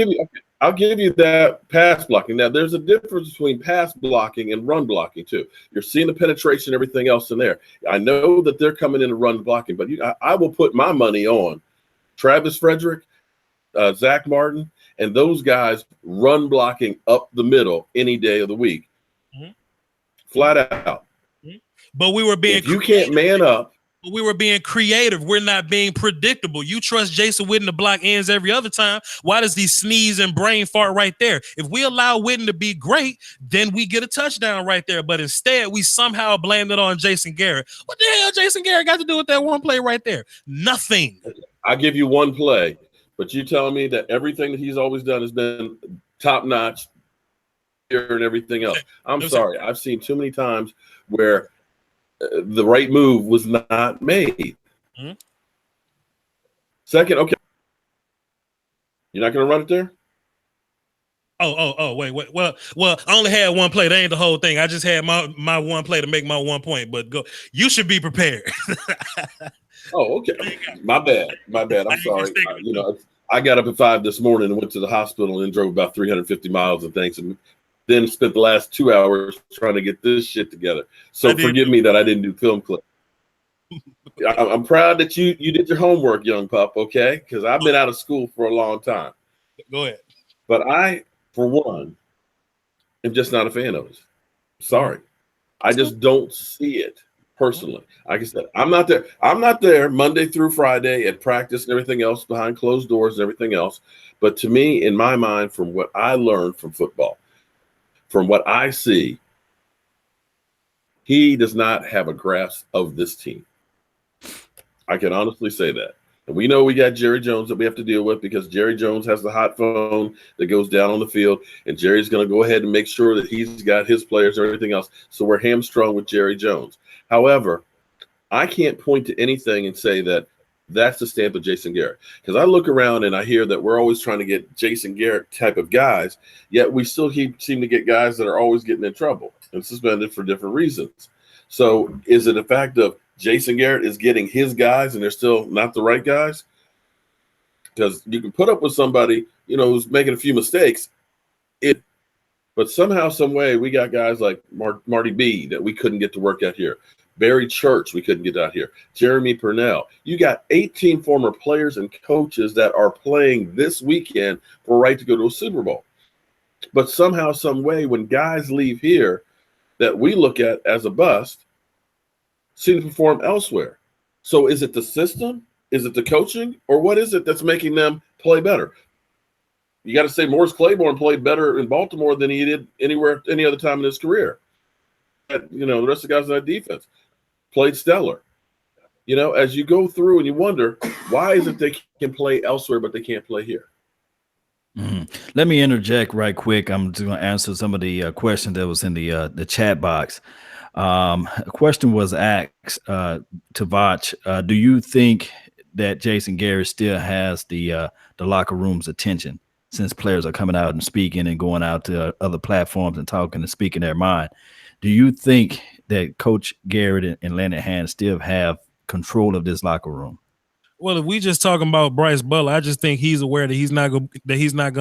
give you that pass blocking. Now, there's a difference between pass blocking and run blocking, too. You're seeing the penetration, everything else in there. I know that they're coming in and run blocking, but I will put my money on Travis Frederick, Zach Martin, and those guys run blocking up the middle any day of the week. flat out. But we were being if you can't man up. We were being creative. We're not being predictable. You trust Jason Witten to block ends every other time. Why does he sneeze and brain fart right there? If we allow Witten to be great, then we get a touchdown right there. But instead, we somehow blamed it on Jason Garrett. What the hell Jason Garrett got to do with that one play right there? Nothing. I give you one play, but you telling me that everything that he's always done has been top notch and everything else. I'm sorry. I've seen too many times where the right move was not made. Mm-hmm. Second, okay. You're not going to run it there? Wait. Well, I only had one play. That ain't the whole thing. I just had my one play to make my 1 point, but go. You should be prepared. Oh, okay. My bad. I'm sorry. I got up at 5 this morning and went to the hospital and drove about 350 miles and things, and then spent the last 2 hours trying to get this shit together. So forgive me that I didn't do film clip. I'm proud that you did your homework, young pup, okay? Because I've been out of school for a long time. Go ahead. But I, for one, am just not a fan of it. Sorry. I just don't see it personally. Like I said, I'm not there. I'm not there Monday through Friday at practice and everything else behind closed doors and everything else. But to me, in my mind, from what I learned from football, from what I see, he does not have a grasp of this team. I can honestly say that. And we know we got Jerry Jones that we have to deal with because Jerry Jones has the hot phone that goes down on the field, and Jerry's going to go ahead and make sure that he's got his players and everything else. So we're hamstrung with Jerry Jones. However, I can't point to anything and say that that's the stamp of Jason Garrett, because I look around and I hear that we're always trying to get Jason Garrett type of guys, yet we still seem to get guys that are always getting in trouble and suspended for different reasons. So is it a fact of Jason Garrett is getting his guys and they're still not the right guys? Because you can put up with somebody, who's making a few mistakes, but somehow, some way, we got guys like Marty B that we couldn't get to work out here. Barry Church, we couldn't get out here. Jeremy Purnell. You got 18 former players and coaches that are playing this weekend for a right to go to a Super Bowl. But somehow, some way, when guys leave here that we look at as a bust, seem to perform elsewhere. So is it the system? Is it the coaching? Or what is it that's making them play better? You got to say Morris Claiborne played better in Baltimore than he did anywhere, any other time in his career. The rest of the guys on that defense played stellar. As you go through and you wonder, why is it they can play elsewhere but they can't play here? Mm-hmm. Let me interject right quick. I'm just going to answer some of the questions that was in the chat box. A question was asked to Voch. Do you think that Jason Garrett still has the locker room's attention since players are coming out and speaking and going out to other platforms and talking and speaking their mind? Do you think that Coach Garrett and Leonard Hand still have control of this locker room? Well, if we just talking about Bryce Butler, I just think he's aware that he's not going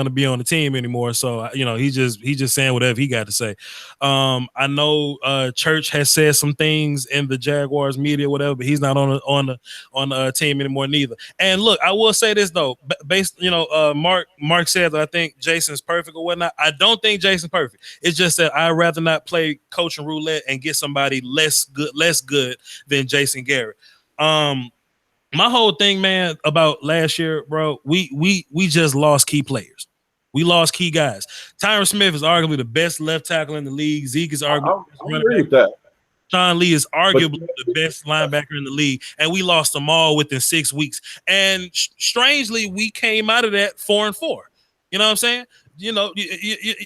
to be on the team anymore. So he's just saying whatever he got to say. I know Church has said some things in the Jaguars media, whatever, but he's not on the team anymore neither. And look, I will say this though, based Mark said that I think Jason's perfect or whatnot. I don't think Jason's perfect. It's just that I'd rather not play coaching roulette and get somebody less good than Jason Garrett. My whole thing, man, about last year, bro, we just lost key players. We lost key guys. Tyron Smith is arguably the best left tackle in the league. Zeke is arguably the best running back. Sean Lee is arguably the best linebacker in the league, and we lost them all within 6 weeks. And strangely, we came out of that 4-4. You know what I'm saying?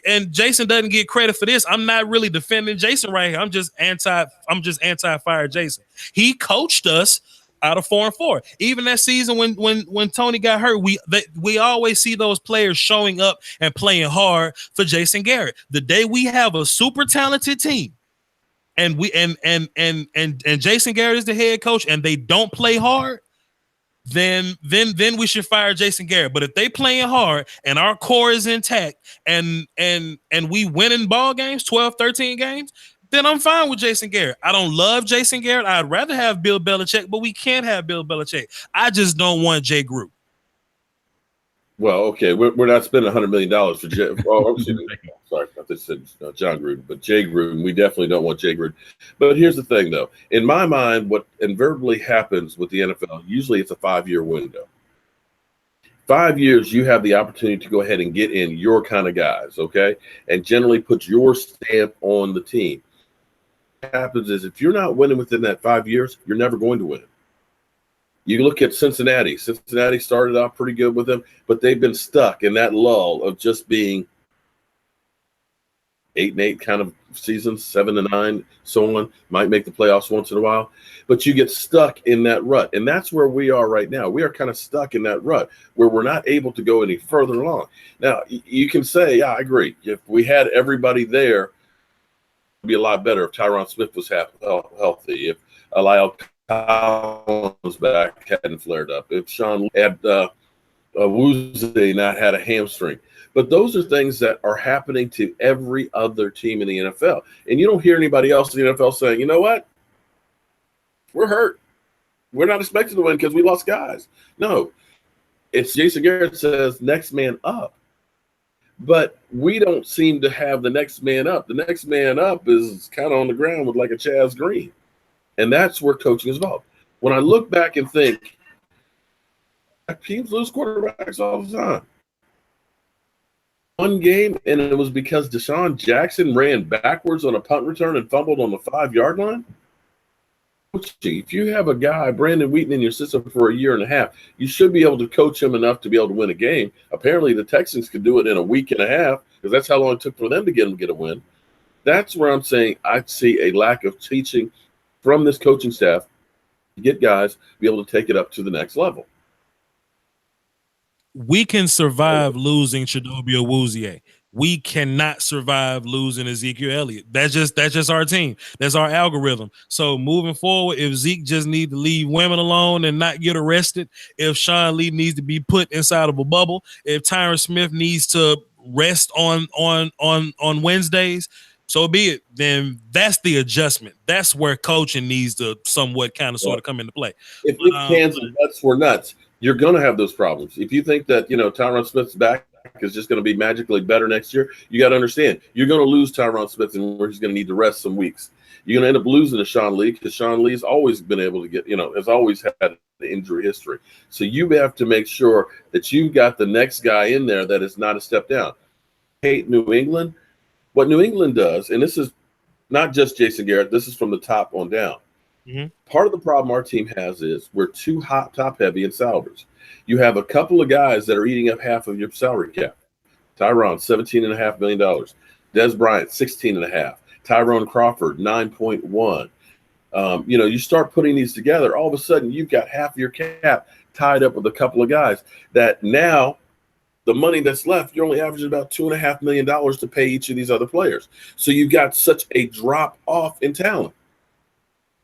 And Jason doesn't get credit for this. I'm not really defending Jason right here. I'm just anti-fire Jason. He coached us out of 4-4. Even that season when Tony got hurt, we always see those players showing up and playing hard for Jason Garrett. The day we have a super talented team and Jason Garrett is the head coach and they don't play hard, then we should fire Jason Garrett. But if they playing hard and our core is intact and we winning ball games, 12, 13 games, then I'm fine with Jason Garrett. I don't love Jason Garrett. I'd rather have Bill Belichick, but we can't have Bill Belichick. I just don't want Jay Group. Well, okay, we're not spending $100 million for Jay. Oh, excuse me. Sorry, I just said John Gruden, but Jay Gruden. We definitely don't want Jay Gruden. But here's the thing, though. In my mind, what invariably happens with the NFL, usually it's a 5-year window. 5 years, you have the opportunity to go ahead and get in your kind of guys, okay, and generally put your stamp on the team. What happens is if you're not winning within that 5 years, you're never going to win. You look at Cincinnati. Cincinnati started off pretty good with them, but they've been stuck in that lull of just being 8-8 kind of seasons, 7-9, so on. Might make the playoffs once in a while, but you get stuck in that rut, and that's where we are right now. We are kind of stuck in that rut where we're not able to go any further along. Now, you can say, yeah, I agree. If we had everybody there, it would be a lot better if Tyron Smith was healthy, if Lyle Collins back hadn't flared up, if Sean had Woozy not had a hamstring. But those are things that are happening to every other team in the NFL. And you don't hear anybody else in the NFL saying, you know what? We're hurt. We're not expected to win because we lost guys. No. It's Jason Garrett says next man up. But we don't seem to have the next man up. The next man up is kind of on the ground with like a Chaz Green. And that's where coaching is involved. When I look back and think, teams lose quarterbacks all the time. One game, and it was because Deshaun Jackson ran backwards on a punt return and fumbled on the 5-yard line. If you have a guy, Brandon Wheaton, in your system for a year and a half, you should be able to coach him enough to be able to win a game. Apparently, the Texans could do it in a week and a half because that's how long it took for them to get a win. That's where I'm saying I see a lack of teaching from this coaching staff to get guys to be able to take it up to the next level. We can survive losing Chidobe Awuzie. We cannot survive losing Ezekiel Elliott. That's just our team. That's our algorithm. So moving forward, if Zeke just needs to leave women alone and not get arrested, if Sean Lee needs to be put inside of a bubble, if Tyron Smith needs to rest on Wednesdays, so be it. Then that's the adjustment. That's where coaching needs to somewhat kind of sort of come into play. If cans and nuts were nuts, you're going to have those problems. If you think that, Tyron Smith's back is just going to be magically better next year, you got to understand you're going to lose Tyron Smith and where he's going to need to rest some weeks. You're going to end up losing to Sean Lee because Sean Lee's always been able to get, has always had an injury history. So you have to make sure that you've got the next guy in there that is not a step down. Hate New England. What New England does, and this is not just Jason Garrett, this is from the top on down. Mm-hmm. Part of the problem our team has is we're too top heavy in salaries. You have a couple of guys that are eating up half of your salary cap. Tyron, $17.5 million. Des Bryant, $16.5. Tyrone Crawford, 9.1. You start putting these together, all of a sudden you've got half your cap tied up with a couple of guys that now the money that's left, you're only averaging about $2.5 million to pay each of these other players. So you've got such a drop off in talent.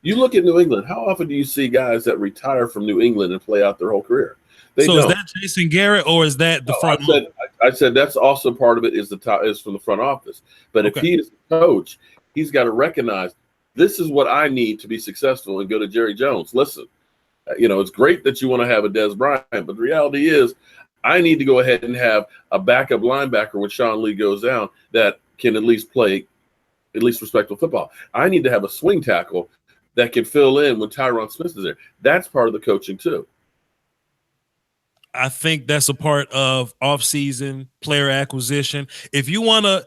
You look at New England, how often do you see guys that retire from New England and play out their whole career? They don't. Is that Jason Garrett or is that the front office? I said that's also part of it is from the front office. But if he is a coach, he's got to recognize this is what I need to be successful and go to Jerry Jones. Listen, it's great that you want to have a Des Bryant, but the reality is I need to go ahead and have a backup linebacker when Sean Lee goes down that can at least play respectable football. I need to have a swing tackle that can fill in when Tyron Smith is there. That's part of the coaching too. I think that's a part of off-season player acquisition. If you wanna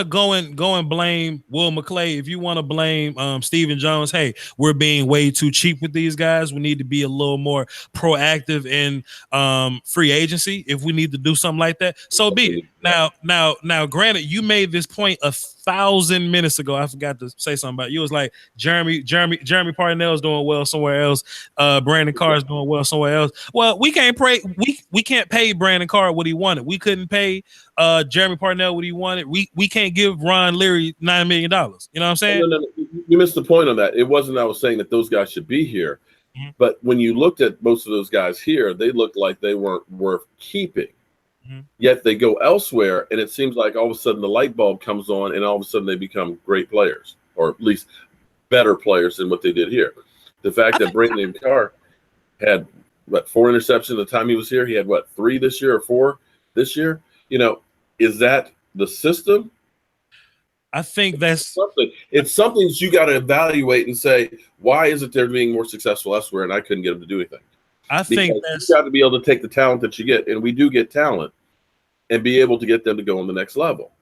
go and blame Will McClay, if you want to blame Stephen Jones, hey, we're being way too cheap with these guys. We need to be a little more proactive in free agency. If we need to do something like that, so be it. Now, granted, you made this point 1,000 minutes ago. I forgot to say something about it. You was like Jeremy Parnell's doing well somewhere else. Brandon Carr's doing well somewhere else. Well, we can't pay Brandon Carr what he wanted. We couldn't pay Jeremy Parnell what he wanted. We can't give Ron Leary $9 million. You know what I'm saying? No. You missed the point on that. It wasn't I was saying that those guys should be here. Mm-hmm. But when you looked at most of those guys here, they looked like they weren't worth keeping. Mm-hmm. Yet they go elsewhere, and it seems like all of a sudden the light bulb comes on, and all of a sudden they become great players, or at least better players than what they did here. The fact that Brandon Carr had what, 4 interceptions the time he was here. He had what, 3 this year or 4 this year? You know, is that the system? I think that's it's something that you got to evaluate and say, why is it they're being more successful elsewhere and I couldn't get them to do anything? I think you got to be able to take the talent that you get, and we do get talent, and be able to get them to go on the next level.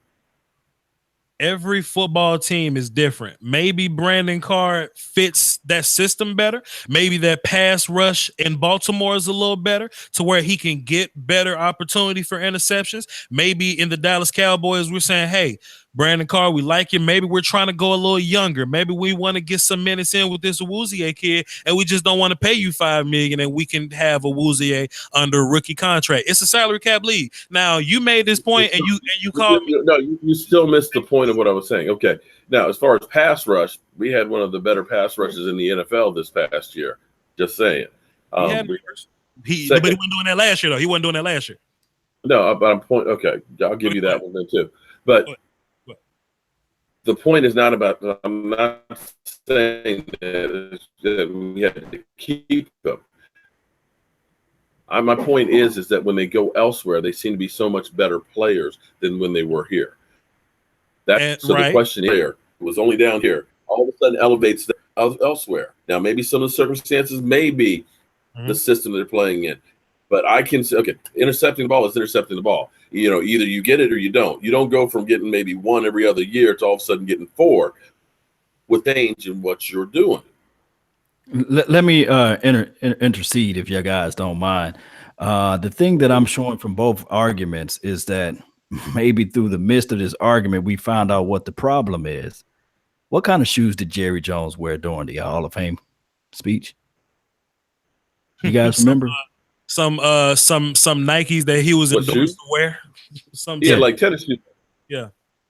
every football team is different. Maybe Brandon Carr fits that system better. Maybe that pass rush in Baltimore is a little better to where he can get better opportunity for interceptions. Maybe in the Dallas Cowboys, we're saying, hey, Brandon Carr, we like him. Maybe we're trying to go a little younger. Maybe we want to get some minutes in with this Awuzie kid, and we just don't want to pay you $5 million, and we can have Awuzie under a rookie contract. It's a salary cap league. Now, you made this point, and you called me. No, you still missed the point of what I was saying. Okay, now as far as pass rush, we had one of the better pass rushes in the NFL this past year. Just saying. But he wasn't doing that last year, though. He wasn't doing that last year. No, but I'm point. Okay, I'll give you that one then too. But the point is not about. I'm not saying that we have to keep them. My point is that when they go elsewhere, they seem to be so much better players than when they were here. The question here was only down here. All of a sudden, elevates them elsewhere. Now, maybe some of the circumstances may be the system they're playing in, but I can say, okay, intercepting the ball is intercepting the ball. You know, either you get it or you don't. You don't go from getting maybe 1 every other year to all of a sudden getting 4 with change in what you're doing. Let me intercede if you guys don't mind. The thing that I'm showing from both arguments is that maybe through the midst of this argument, we found out what the problem is. What kind of shoes did Jerry Jones wear during the Hall of Fame speech? You guys remember? Some Nikes that he was endorsed to wear. Like tennis shoes. Yeah.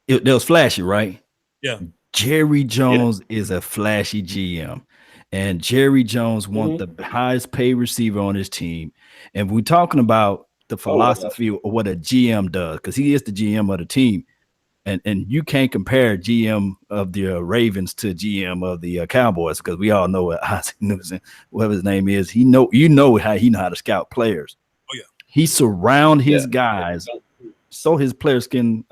It was flashy, right? Yeah. Jerry Jones is a flashy GM. And Jerry Jones wants the highest paid receiver on his team. And we're talking about the philosophy of what a GM does, because he is the GM of the team. And you can't compare GM of the Ravens to GM of the Cowboys, because we all know what Isaac Newsom, whatever his name is, how he know how to scout players. Oh yeah, he surround his guys so his players can.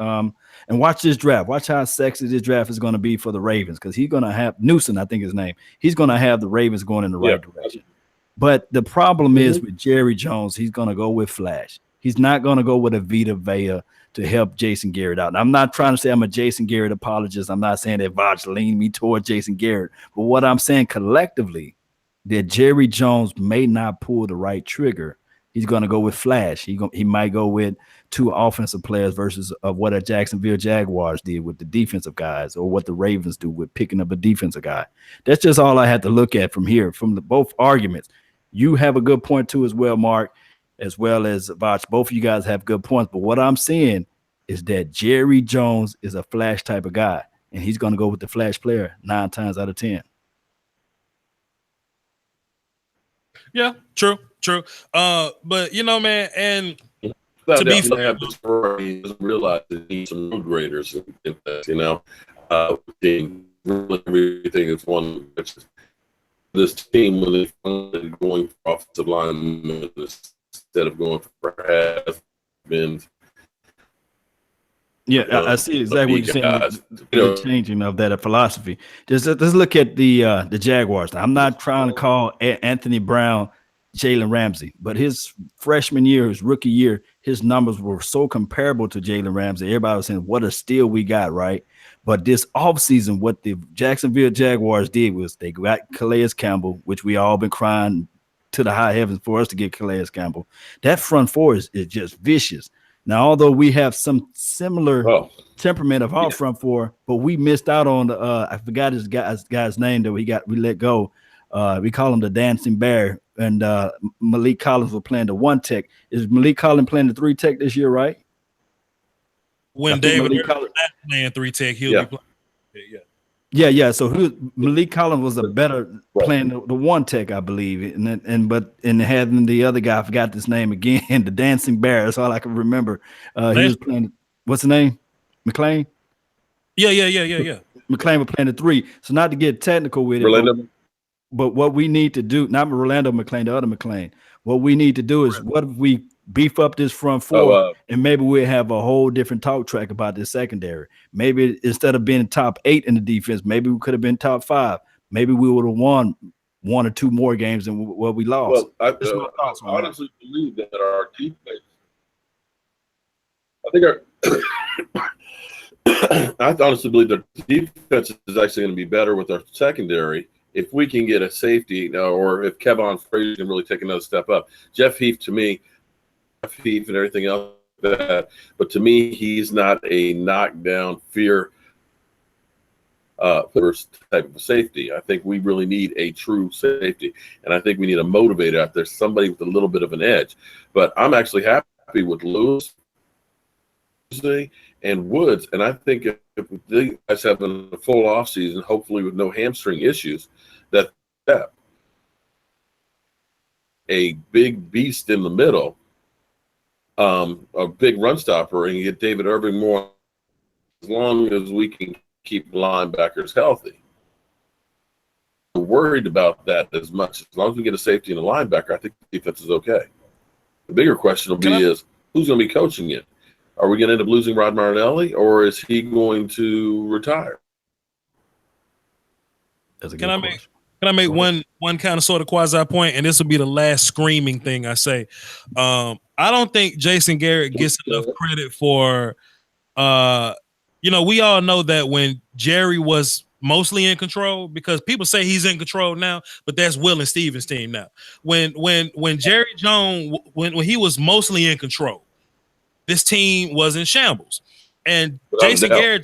And watch this draft. Watch how sexy this draft is going to be for the Ravens, because he's going to have Newsom, I think his name. He's going to have the Ravens going in the right direction. But the problem is with Jerry Jones, he's going to go with flash. He's not going to go with a Vita Vea to help Jason Garrett out. And I'm not trying to say I'm a Jason Garrett apologist. I'm not saying that Voch leaned me toward Jason Garrett. But what I'm saying collectively, that Jerry Jones may not pull the right trigger. He's going to go with flash. He might go with 2 offensive players versus what a Jacksonville Jaguars did with the defensive guys, or what the Ravens do with picking up a defensive guy. That's just all I had to look at from here, from both arguments. You have a good point too as well, Mark, as well as Voch. Both of you guys have good points. But what I'm saying is that Jerry Jones is a flash type of guy, and he's going to go with the flash player 9 times out of 10. Yeah, true. But you know, man, and to be fair, he doesn't realize that he needs some road graders. You know, everything is one. This team when they going for offensive linemen instead of going for has-beens. Yeah, I see exactly what you're saying. The changing of that philosophy. Just let's look at the Jaguars. Now, I'm not trying to call Anthony Brown Jalen Ramsey, but his freshman year, his rookie year, his numbers were so comparable to Jalen Ramsey. Everybody was saying, what a steal we got, right? But this offseason, what the Jacksonville Jaguars did was they got Calais Campbell, which we all been crying to the high heavens for us to get Calais Campbell. That front four is just vicious. Now, although we have some similar temperament of our front four, but we missed out on the I forgot his guy's name that we let go. We call him the Dancing Bear, and Malik Collins was playing the 1 tech. Is Malik Collins playing the 3 tech this year, right? When David is playing 3 tech, he'll be playing. Yeah. So Malik Collins was a better playing the 1 tech, I believe, and having the other guy, I forgot his name again, the Dancing Bear. That's all I can remember. He was playing. What's the name? McLean. Yeah. McLean was playing the 3. So not to get technical with it, but what we need to do, not Rolando McLean, the other McLean. What we need to do is, what if we beef up this front four, and maybe we'll have a whole different talk track about this secondary. Maybe instead of being top 8 in the defense, maybe we could have been top 5. Maybe we would have won 1 or 2 more games than what we lost. Well, I honestly believe that our defense, I honestly believe that defense is actually going to be better with our secondary if we can get a safety, or if Kevon Frazier can really take another step up. Jeff Heath, to me, and everything else like that, but to me, he's not a knockdown fear first type of safety. I think we really need a true safety, and I think we need a motivator out there, somebody with a little bit of an edge. But I'm actually happy with Lewis and Woods, and I think if the guys have a full offseason, hopefully with no hamstring issues, that a big beast in the middle, a big run stopper, and get David Irving more, as long as we can keep linebackers healthy. I'm worried about that as much. As long as we get a safety and a linebacker, I think the defense is okay. The bigger question will be is who's going to be coaching it? Are we going to end up losing Rod Marinelli, or is he going to retire? Can I make one kind of sort of quasi point, and this will be the last screaming thing I say. I don't think Jason Garrett gets enough credit for we all know that when Jerry was mostly in control, because people say he's in control now, but that's Will and Steven's team now. When Jerry Jones, when he was mostly in control, this team was in shambles. And Jason Garrett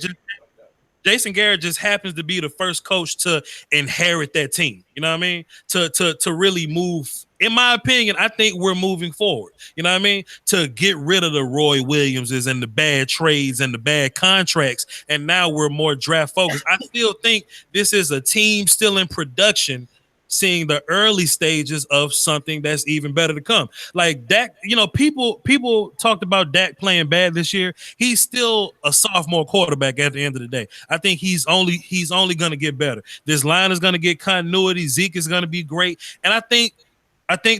just happens to be the first coach to inherit that team. You know what I mean? To really move. In my opinion, I think we're moving forward. You know what I mean? To get rid of the Roy Williamses and the bad trades and the bad contracts. And now we're more draft focused. I still think this is a team still in production, seeing the early stages of something that's even better to come. Like Dak, people talked about Dak playing bad this year. He's still a sophomore quarterback at the end of the day. I think he's only going to get better. This line is going to get continuity. Zeke is going to be great. And I think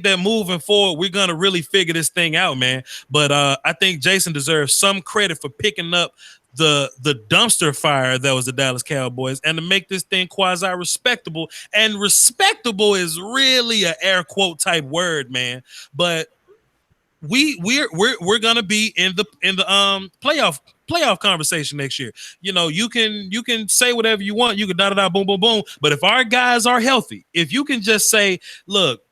that moving forward, we're going to really figure this thing out, man. But I think Jason deserves some credit for picking up the dumpster fire that was the Dallas Cowboys and to make this thing quasi respectable. And respectable is really an air quote type word, man. But we're gonna be in the playoff conversation next year. You can say whatever you want. You can da boom boom boom. But if our guys are healthy, if you can just say, look,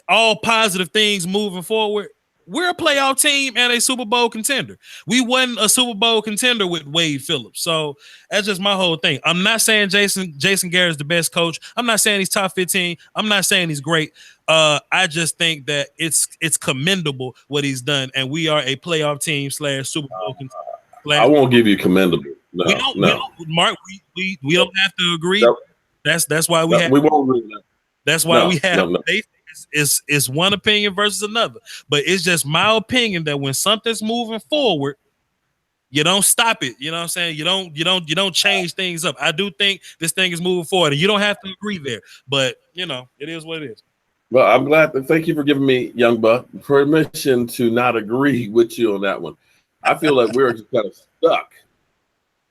all positive things moving forward, we're a playoff team and a Super Bowl contender. We won a Super Bowl contender with Wade Phillips. So that's just my whole thing. I'm not saying Jason Garrett is the best coach. I'm not saying he's top 15. I'm not saying he's great. I just think that it's commendable what he's done, and we are a playoff team / Super Bowl contender. I won't give you commendable. No, we don't, Mark. We don't have to agree. No. That's why we have. We won't agree. No. That's why we have. No. It's one opinion versus another, but it's just my opinion that when something's moving forward, you don't stop it. You know what I'm saying? You don't change things up. I do think this thing is moving forward, and you don't have to agree there, but it is what it is. Well, I'm glad. Thank you for giving me, Young Buck, permission to not agree with you on that one. I feel like we're just kind of stuck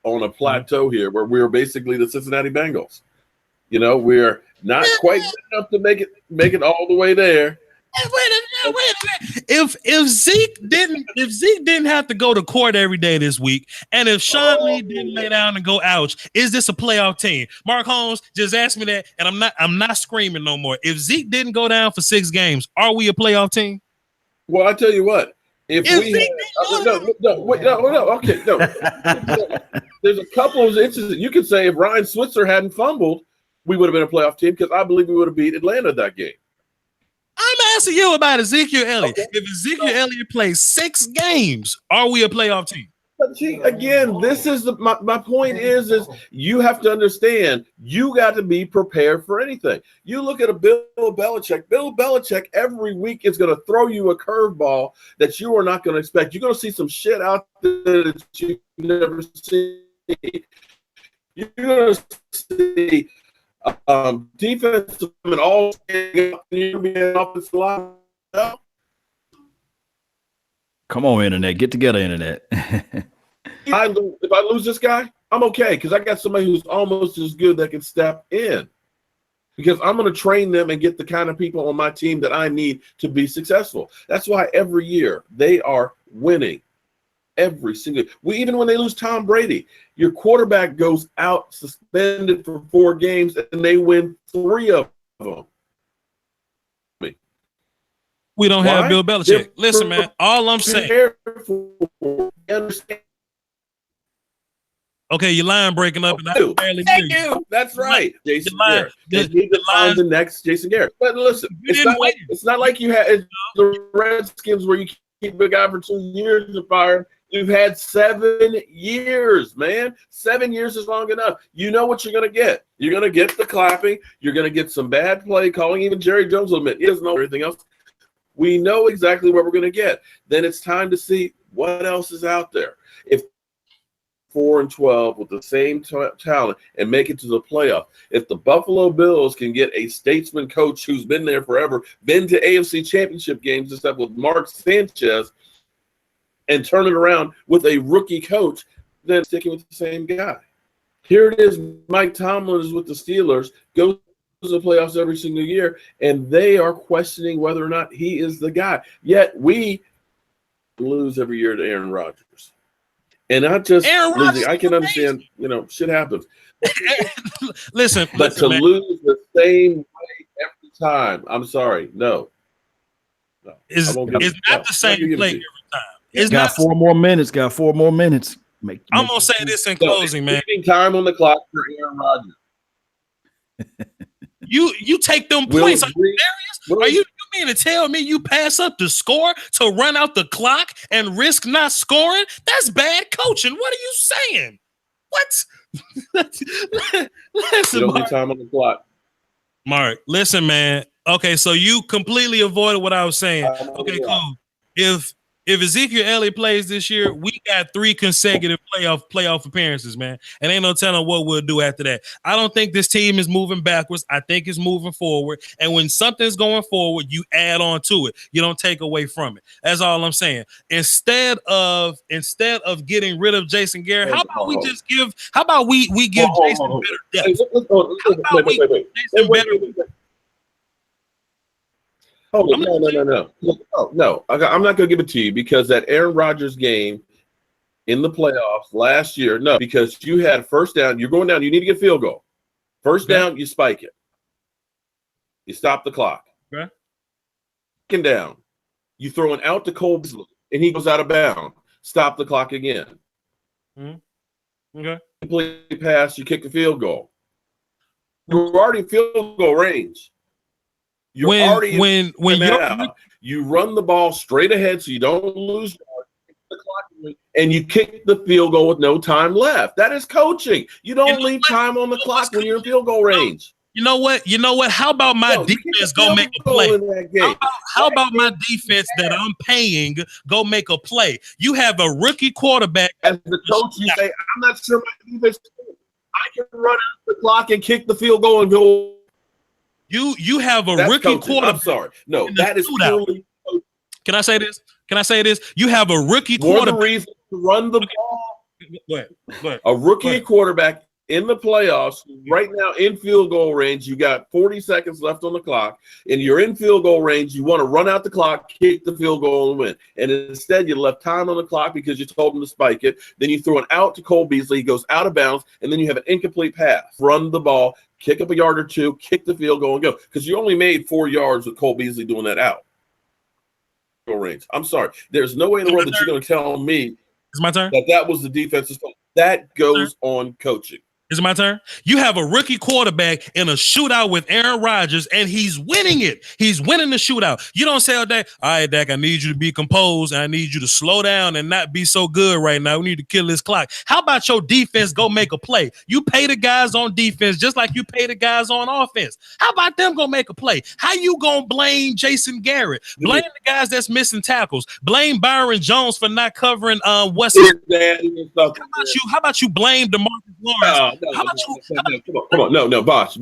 on a plateau here where we're basically the Cincinnati Bengals. We're not quite good enough to make it all the way there. Wait a minute. If Zeke didn't have to go to court every day this week, and if Sean Lee didn't lay down and go ouch, is this a playoff team? Mark Holmes just asked me that, and I'm not screaming no more. If Zeke didn't go down for 6 games, are we a playoff team? Well, I tell you what. If we okay, no. There's a couple of instances you could say if Ryan Switzer hadn't fumbled, we would have been a playoff team because I believe we would have beat Atlanta that game. I'm asking you about Ezekiel Elliott. Okay. If Ezekiel Elliott plays 6 games, are we a playoff team? But see, again, this is my point is you have to understand you got to be prepared for anything. You look at a Bill Belichick. Bill Belichick every week is going to throw you a curveball that you are not going to expect. You're going to see some shit out there that you've never seen. You're going to see Defensive and all offensive line. Come on, internet. Get together, internet. If I lose this guy, I'm okay because I got somebody who's almost as good that can step in. Because I'm going to train them and get the kind of people on my team that I need to be successful. That's why every year they are winning. Every single even when they lose Tom Brady, your quarterback goes out suspended for 4 games and they win 3 of them. We don't have Bill Belichick. Listen, man, all I'm saying. Okay, your line breaking up. And I barely Thank you. That's right, Jason Garrett. The next Jason Garrett. But listen, it's not like you had the Redskins where you keep a guy for 2 years to fire. You've had 7 years, man. 7 years is long enough. You know what you're going to get. You're going to get the clapping. You're going to get some bad play calling. Even Jerry Jones will admit he doesn't know everything else. We know exactly what we're going to get. Then it's time to see what else is out there. If 4-12 with the same talent and make it to the playoff. If the Buffalo Bills can get a statesman coach who's been there forever, been to AFC championship games and stuff with Mark Sanchez, and turn it around with a rookie coach, then sticking with the same guy. Here it is, Mike Tomlin is with the Steelers, goes to the playoffs every single year, and they are questioning whether or not he is the guy. Yet we lose every year to Aaron Rodgers. And not just losing. I can understand, shit happens. listen, to lose the same way every time, I'm sorry, no. It's not the same play every time. It's got 4 more minutes. Got 4 more minutes. I'm gonna say this in closing, man. Time on the clock for Aaron Rodgers. You take them points. Are you serious? Are you mean to tell me you pass up the score to run out the clock and risk not scoring? That's bad coaching. What are you saying? What? Listen, you don't need time on the clock. Mark, listen, man. Okay, so you completely avoided what I was saying. Okay, cool. If Ezekiel Elliott plays this year, we got 3 consecutive playoff appearances, man. And ain't no telling what we'll do after that. I don't think this team is moving backwards. I think it's moving forward. And when something's going forward, you add on to it. You don't take away from it. That's all I'm saying. Instead of getting rid of Jason Garrett, how about we give Jason better depth? No. I'm not going to give it to you because that Aaron Rodgers game in the playoffs last year, no, because you had first down, you're going down, you need to get a field goal. First down, you spike it. You stop the clock. Okay. Second down, you throw it out to Cole Beasley, and he goes out of bounds. Stop the clock again. Okay. Complete pass, you kick the field goal. You're already in field goal range. You run the ball straight ahead so you don't lose the clock, and you kick the field goal with no time left. That is coaching. You don't leave time on the clock when you're in field goal range. You know what? How about my defense go make a play? How about my defense that I'm paying go make a play? You have a rookie quarterback. As the coach, you say, I'm not sure my defense can. I can run out the clock and kick the field goal and go. You have a rookie quarterback. I'm sorry. No, that is purely coaching. Can I say this? You have a rookie quarterback. One reason to run the ball. Go ahead. A rookie quarterback in the playoffs right now in field goal range. You got 40 seconds left on the clock, and you're in field goal range. You want to run out the clock, kick the field goal, and win. And instead, you left time on the clock because you told him to spike it. Then you throw it out to Cole Beasley. He goes out of bounds, and then you have an incomplete pass. Run the ball, kick up a yard or 2, kick the field goal, and go. Because you only made 4 yards with Cole Beasley doing that out. Range. I'm sorry. There's no way in the world that you're going to tell me it's my turn. That was the defensive stuff. That goes on coaching. Is it my turn? You have a rookie quarterback in a shootout with Aaron Rodgers, and he's winning it. He's winning the shootout. You don't say all day, all right, Dak, I need you to be composed, and I need you to slow down and not be so good right now. We need to kill this clock. How about your defense go make a play? You pay the guys on defense just like you pay the guys on offense. How about them go make a play? How you gonna blame Jason Garrett? Blame the guys that's missing tackles. Blame Byron Jones for not covering West. How about you blame DeMarcus Lawrence? How about you? Come on. No. Voch.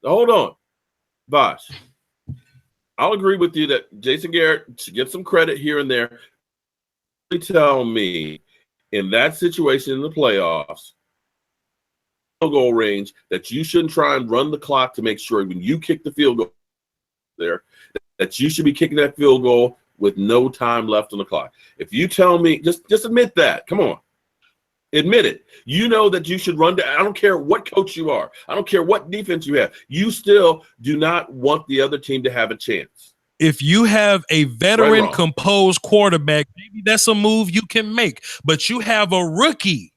Hold on. Voch. I'll agree with you that Jason Garrett should get some credit here and there. Tell me, in that situation in the playoffs, goal range, that you shouldn't try and run the clock to make sure when you kick the field goal there, that you should be kicking that field goal with no time left on the clock. If you tell me, just admit that. Come on. Admit it. You know that you should run. I don't care what coach you are. I don't care what defense you have. You still do not want the other team to have a chance. If you have a veteran composed quarterback, maybe that's a move you can make. But you have a rookie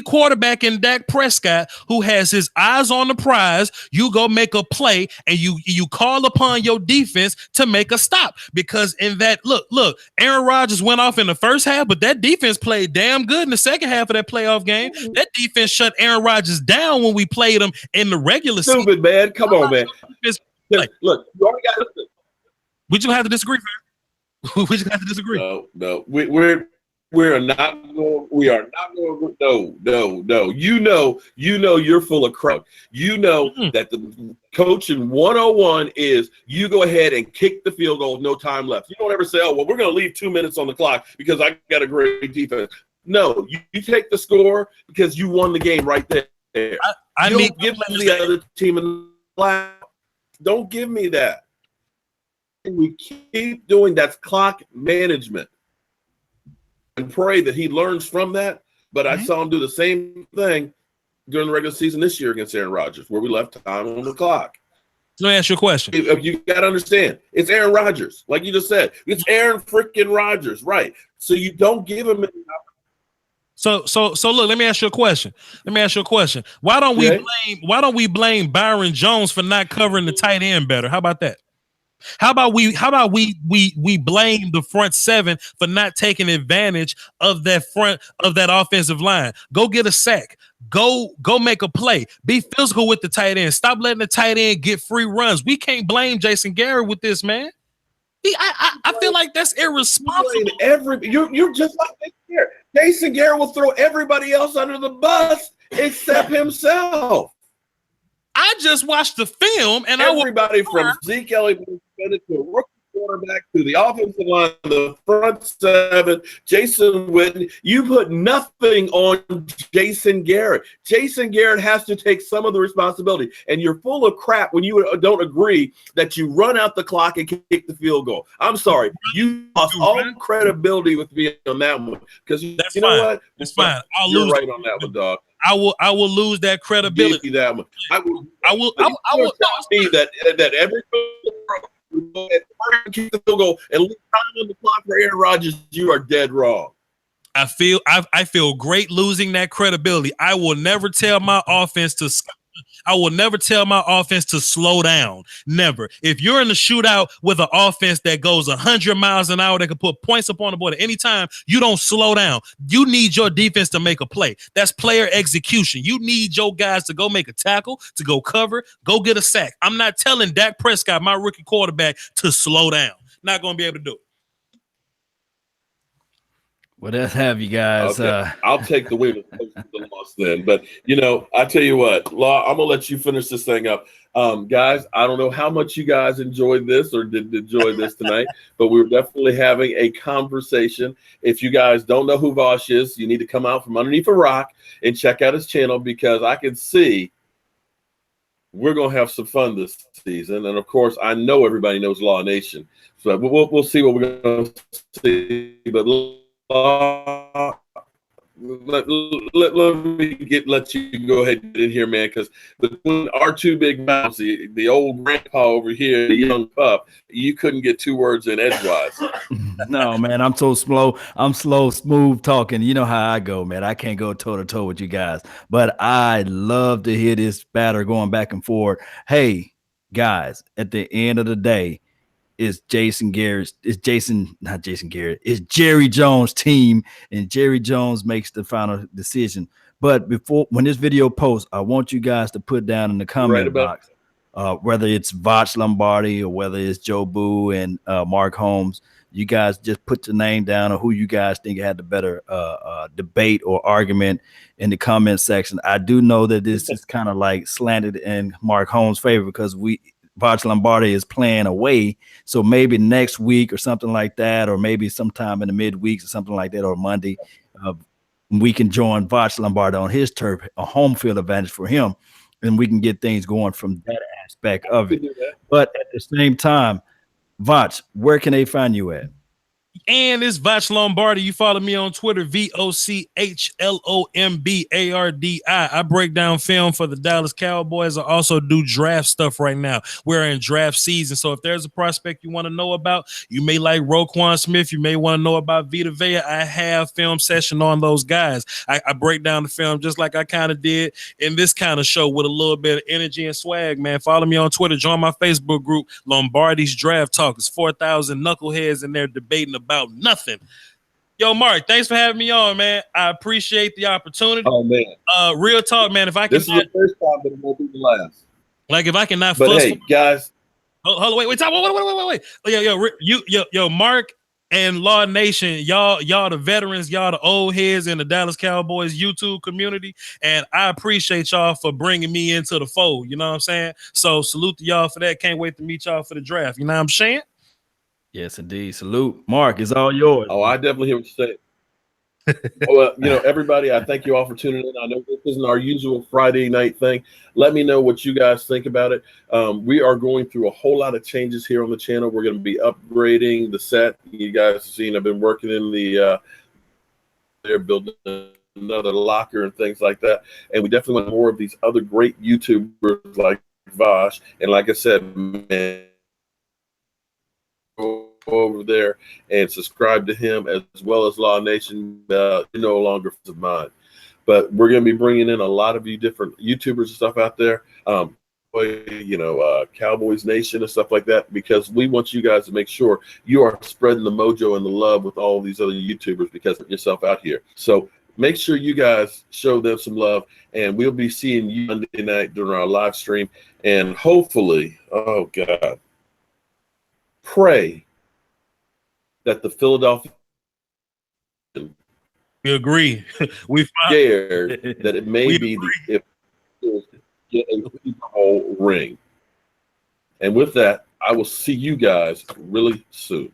quarterback in Dak Prescott who has his eyes on the prize. You go make a play and you call upon your defense to make a stop, because in that look, Aaron Rodgers went off in the first half, but that defense played damn good in the second half of that playoff game. That defense shut Aaron Rodgers down when we played him in the regular season. Stupid, man. Come on, man. Look, you already got to. We just have to disagree, man. We just have to disagree. No. We are not going. No. You know you're full of crap. You know that the coaching 101 is you go ahead and kick the field goal with no time left. You don't ever say, "Oh, well, we're going to leave 2 minutes on the clock because I got a great defense." No, you take the score because you won the game right there. I you mean, don't give the other team a flag. Don't give me that. We keep doing that's clock management. And pray that he learns from that. But I saw him do the same thing during the regular season this year against Aaron Rodgers, where we left time on the clock. Let me ask you a question. You got to understand, it's Aaron Rodgers, like you just said. It's Aaron freaking Rodgers, right? So you don't give him. So look, let me ask you a question. Why don't we blame Byron Jones for not covering the tight end better? How about that? How about we blame the front seven for not taking advantage of that offensive line? Go get a sack. Go make a play. Be physical with the tight end. Stop letting the tight end get free runs. We can't blame Jason Garrett with this, man. I feel like that's irresponsible. You're just like Jason Garrett. Jason Garrett will throw everybody else under the bus except himself. I just watched the film, and everybody from Zeke Elliott to a rookie quarterback to the offensive line, the front seven, Jason Witten. You put nothing on Jason Garrett. Jason Garrett has to take some of the responsibility, and you're full of crap when you don't agree that you run out the clock and kick the field goal. I'm sorry, you lost all credibility with me on that one, because you know what? It's fine. You're right on that one, dog. I will lose that credibility. That one. I will tell me that every keep the field goal and leave time on the clock for Aaron Rodgers. You are dead wrong. I feel great losing that credibility. I will never tell my offense to slow down. Never. If you're in the shootout with an offense that goes 100 miles an hour, that can put points up on the board at any time, you don't slow down. You need your defense to make a play. That's player execution. You need your guys to go make a tackle, to go cover, go get a sack. I'm not telling Dak Prescott, my rookie quarterback, to slow down. Not going to be able to do it. Well, let's have you guys. Okay. I'll take the win with the loss then. But, I tell you what, Law, I'm going to let you finish this thing up. Guys, I don't know how much you guys enjoyed this or did enjoy this tonight, but we were definitely having a conversation. If you guys don't know who Voch is, you need to come out from underneath a rock and check out his channel, because I can see we're going to have some fun this season. And, of course, I know everybody knows Law Nation. So we'll see what we're going to see. But let me let you go ahead in here, man, because between our two big mouths, the old grandpa over here, the young pup, you couldn't get two words in edgewise. No, man, I'm so slow. I'm slow, smooth talking. You know how I go, man. I can't go toe to toe with you guys, but I love to hear this batter going back and forth. Hey, guys, at the end of the day, it's Jason Garrett. It's Jerry Jones' team, and Jerry Jones makes the final decision. But when this video posts, I want you guys to put down in the comment box whether it's Voch Lombardi or whether it's Jobu and Mark Holmes. You guys just put the name down of who you guys think had the better debate or argument in the comment section. I do know that this is kind of like slanted in Mark Holmes' favor because Voch Lombardi is playing away. So maybe next week or something like that, or maybe sometime in the midweeks or something like that, or Monday, we can join Voch Lombardi on his turf, a home field advantage for him, and we can get things going from that aspect of it. But at the same time, Voch, where can they find you at? And it's Voch Lombardi. You follow me on Twitter, VOCHLOMBARDI. I break down film for the Dallas Cowboys. I also do draft stuff right now. We're in draft season. So if there's a prospect you want to know about, you may like Roquan Smith. You may want to know about Vita Vea. I have film session on those guys. I break down the film just like I kind of did in this kind of show with a little bit of energy and swag, man. Follow me on Twitter. Join my Facebook group, Lombardi's Draft Talk. It's 4,000 knuckleheads in there debating about nothing. Yo, Mark, thanks for having me on, man. I appreciate the opportunity. Oh man, real talk, man. If I can, this is the first time, but it won't be the last. Like, if I cannot, but hey, guys, hold on, wait, yo, Mark and Law Nation, y'all the veterans, y'all the old heads in the Dallas Cowboys YouTube community, and I appreciate y'all for bringing me into the fold. You know what I'm saying? So salute to y'all for that. Can't wait to meet y'all for the draft. You know what I'm saying? Yes, indeed. Salute. Mark, it's all yours. Oh, I definitely hear what you're saying. Well, everybody, I thank you all for tuning in. I know this isn't our usual Friday night thing. Let me know what you guys think about it. We are going through a whole lot of changes here on the channel. We're going to be upgrading the set. You guys have seen I've been working in they're building another locker and things like that. And we definitely want more of these other great YouTubers like Voch. And like I said, man, over there and subscribe to him as well as Law Nation. You're no longer of mine, but we're going to be bringing in a lot of you different YouTubers and stuff out there. Cowboys Nation and stuff like that, because we want you guys to make sure you are spreading the mojo and the love with all these other YouTubers because of yourself out here. So make sure you guys show them some love, and we'll be seeing you Monday night during our live stream. And hopefully, oh God, pray that the Philadelphia we agree. We scared that it may be the get a Super Bowl ring. And with that, I will see you guys really soon.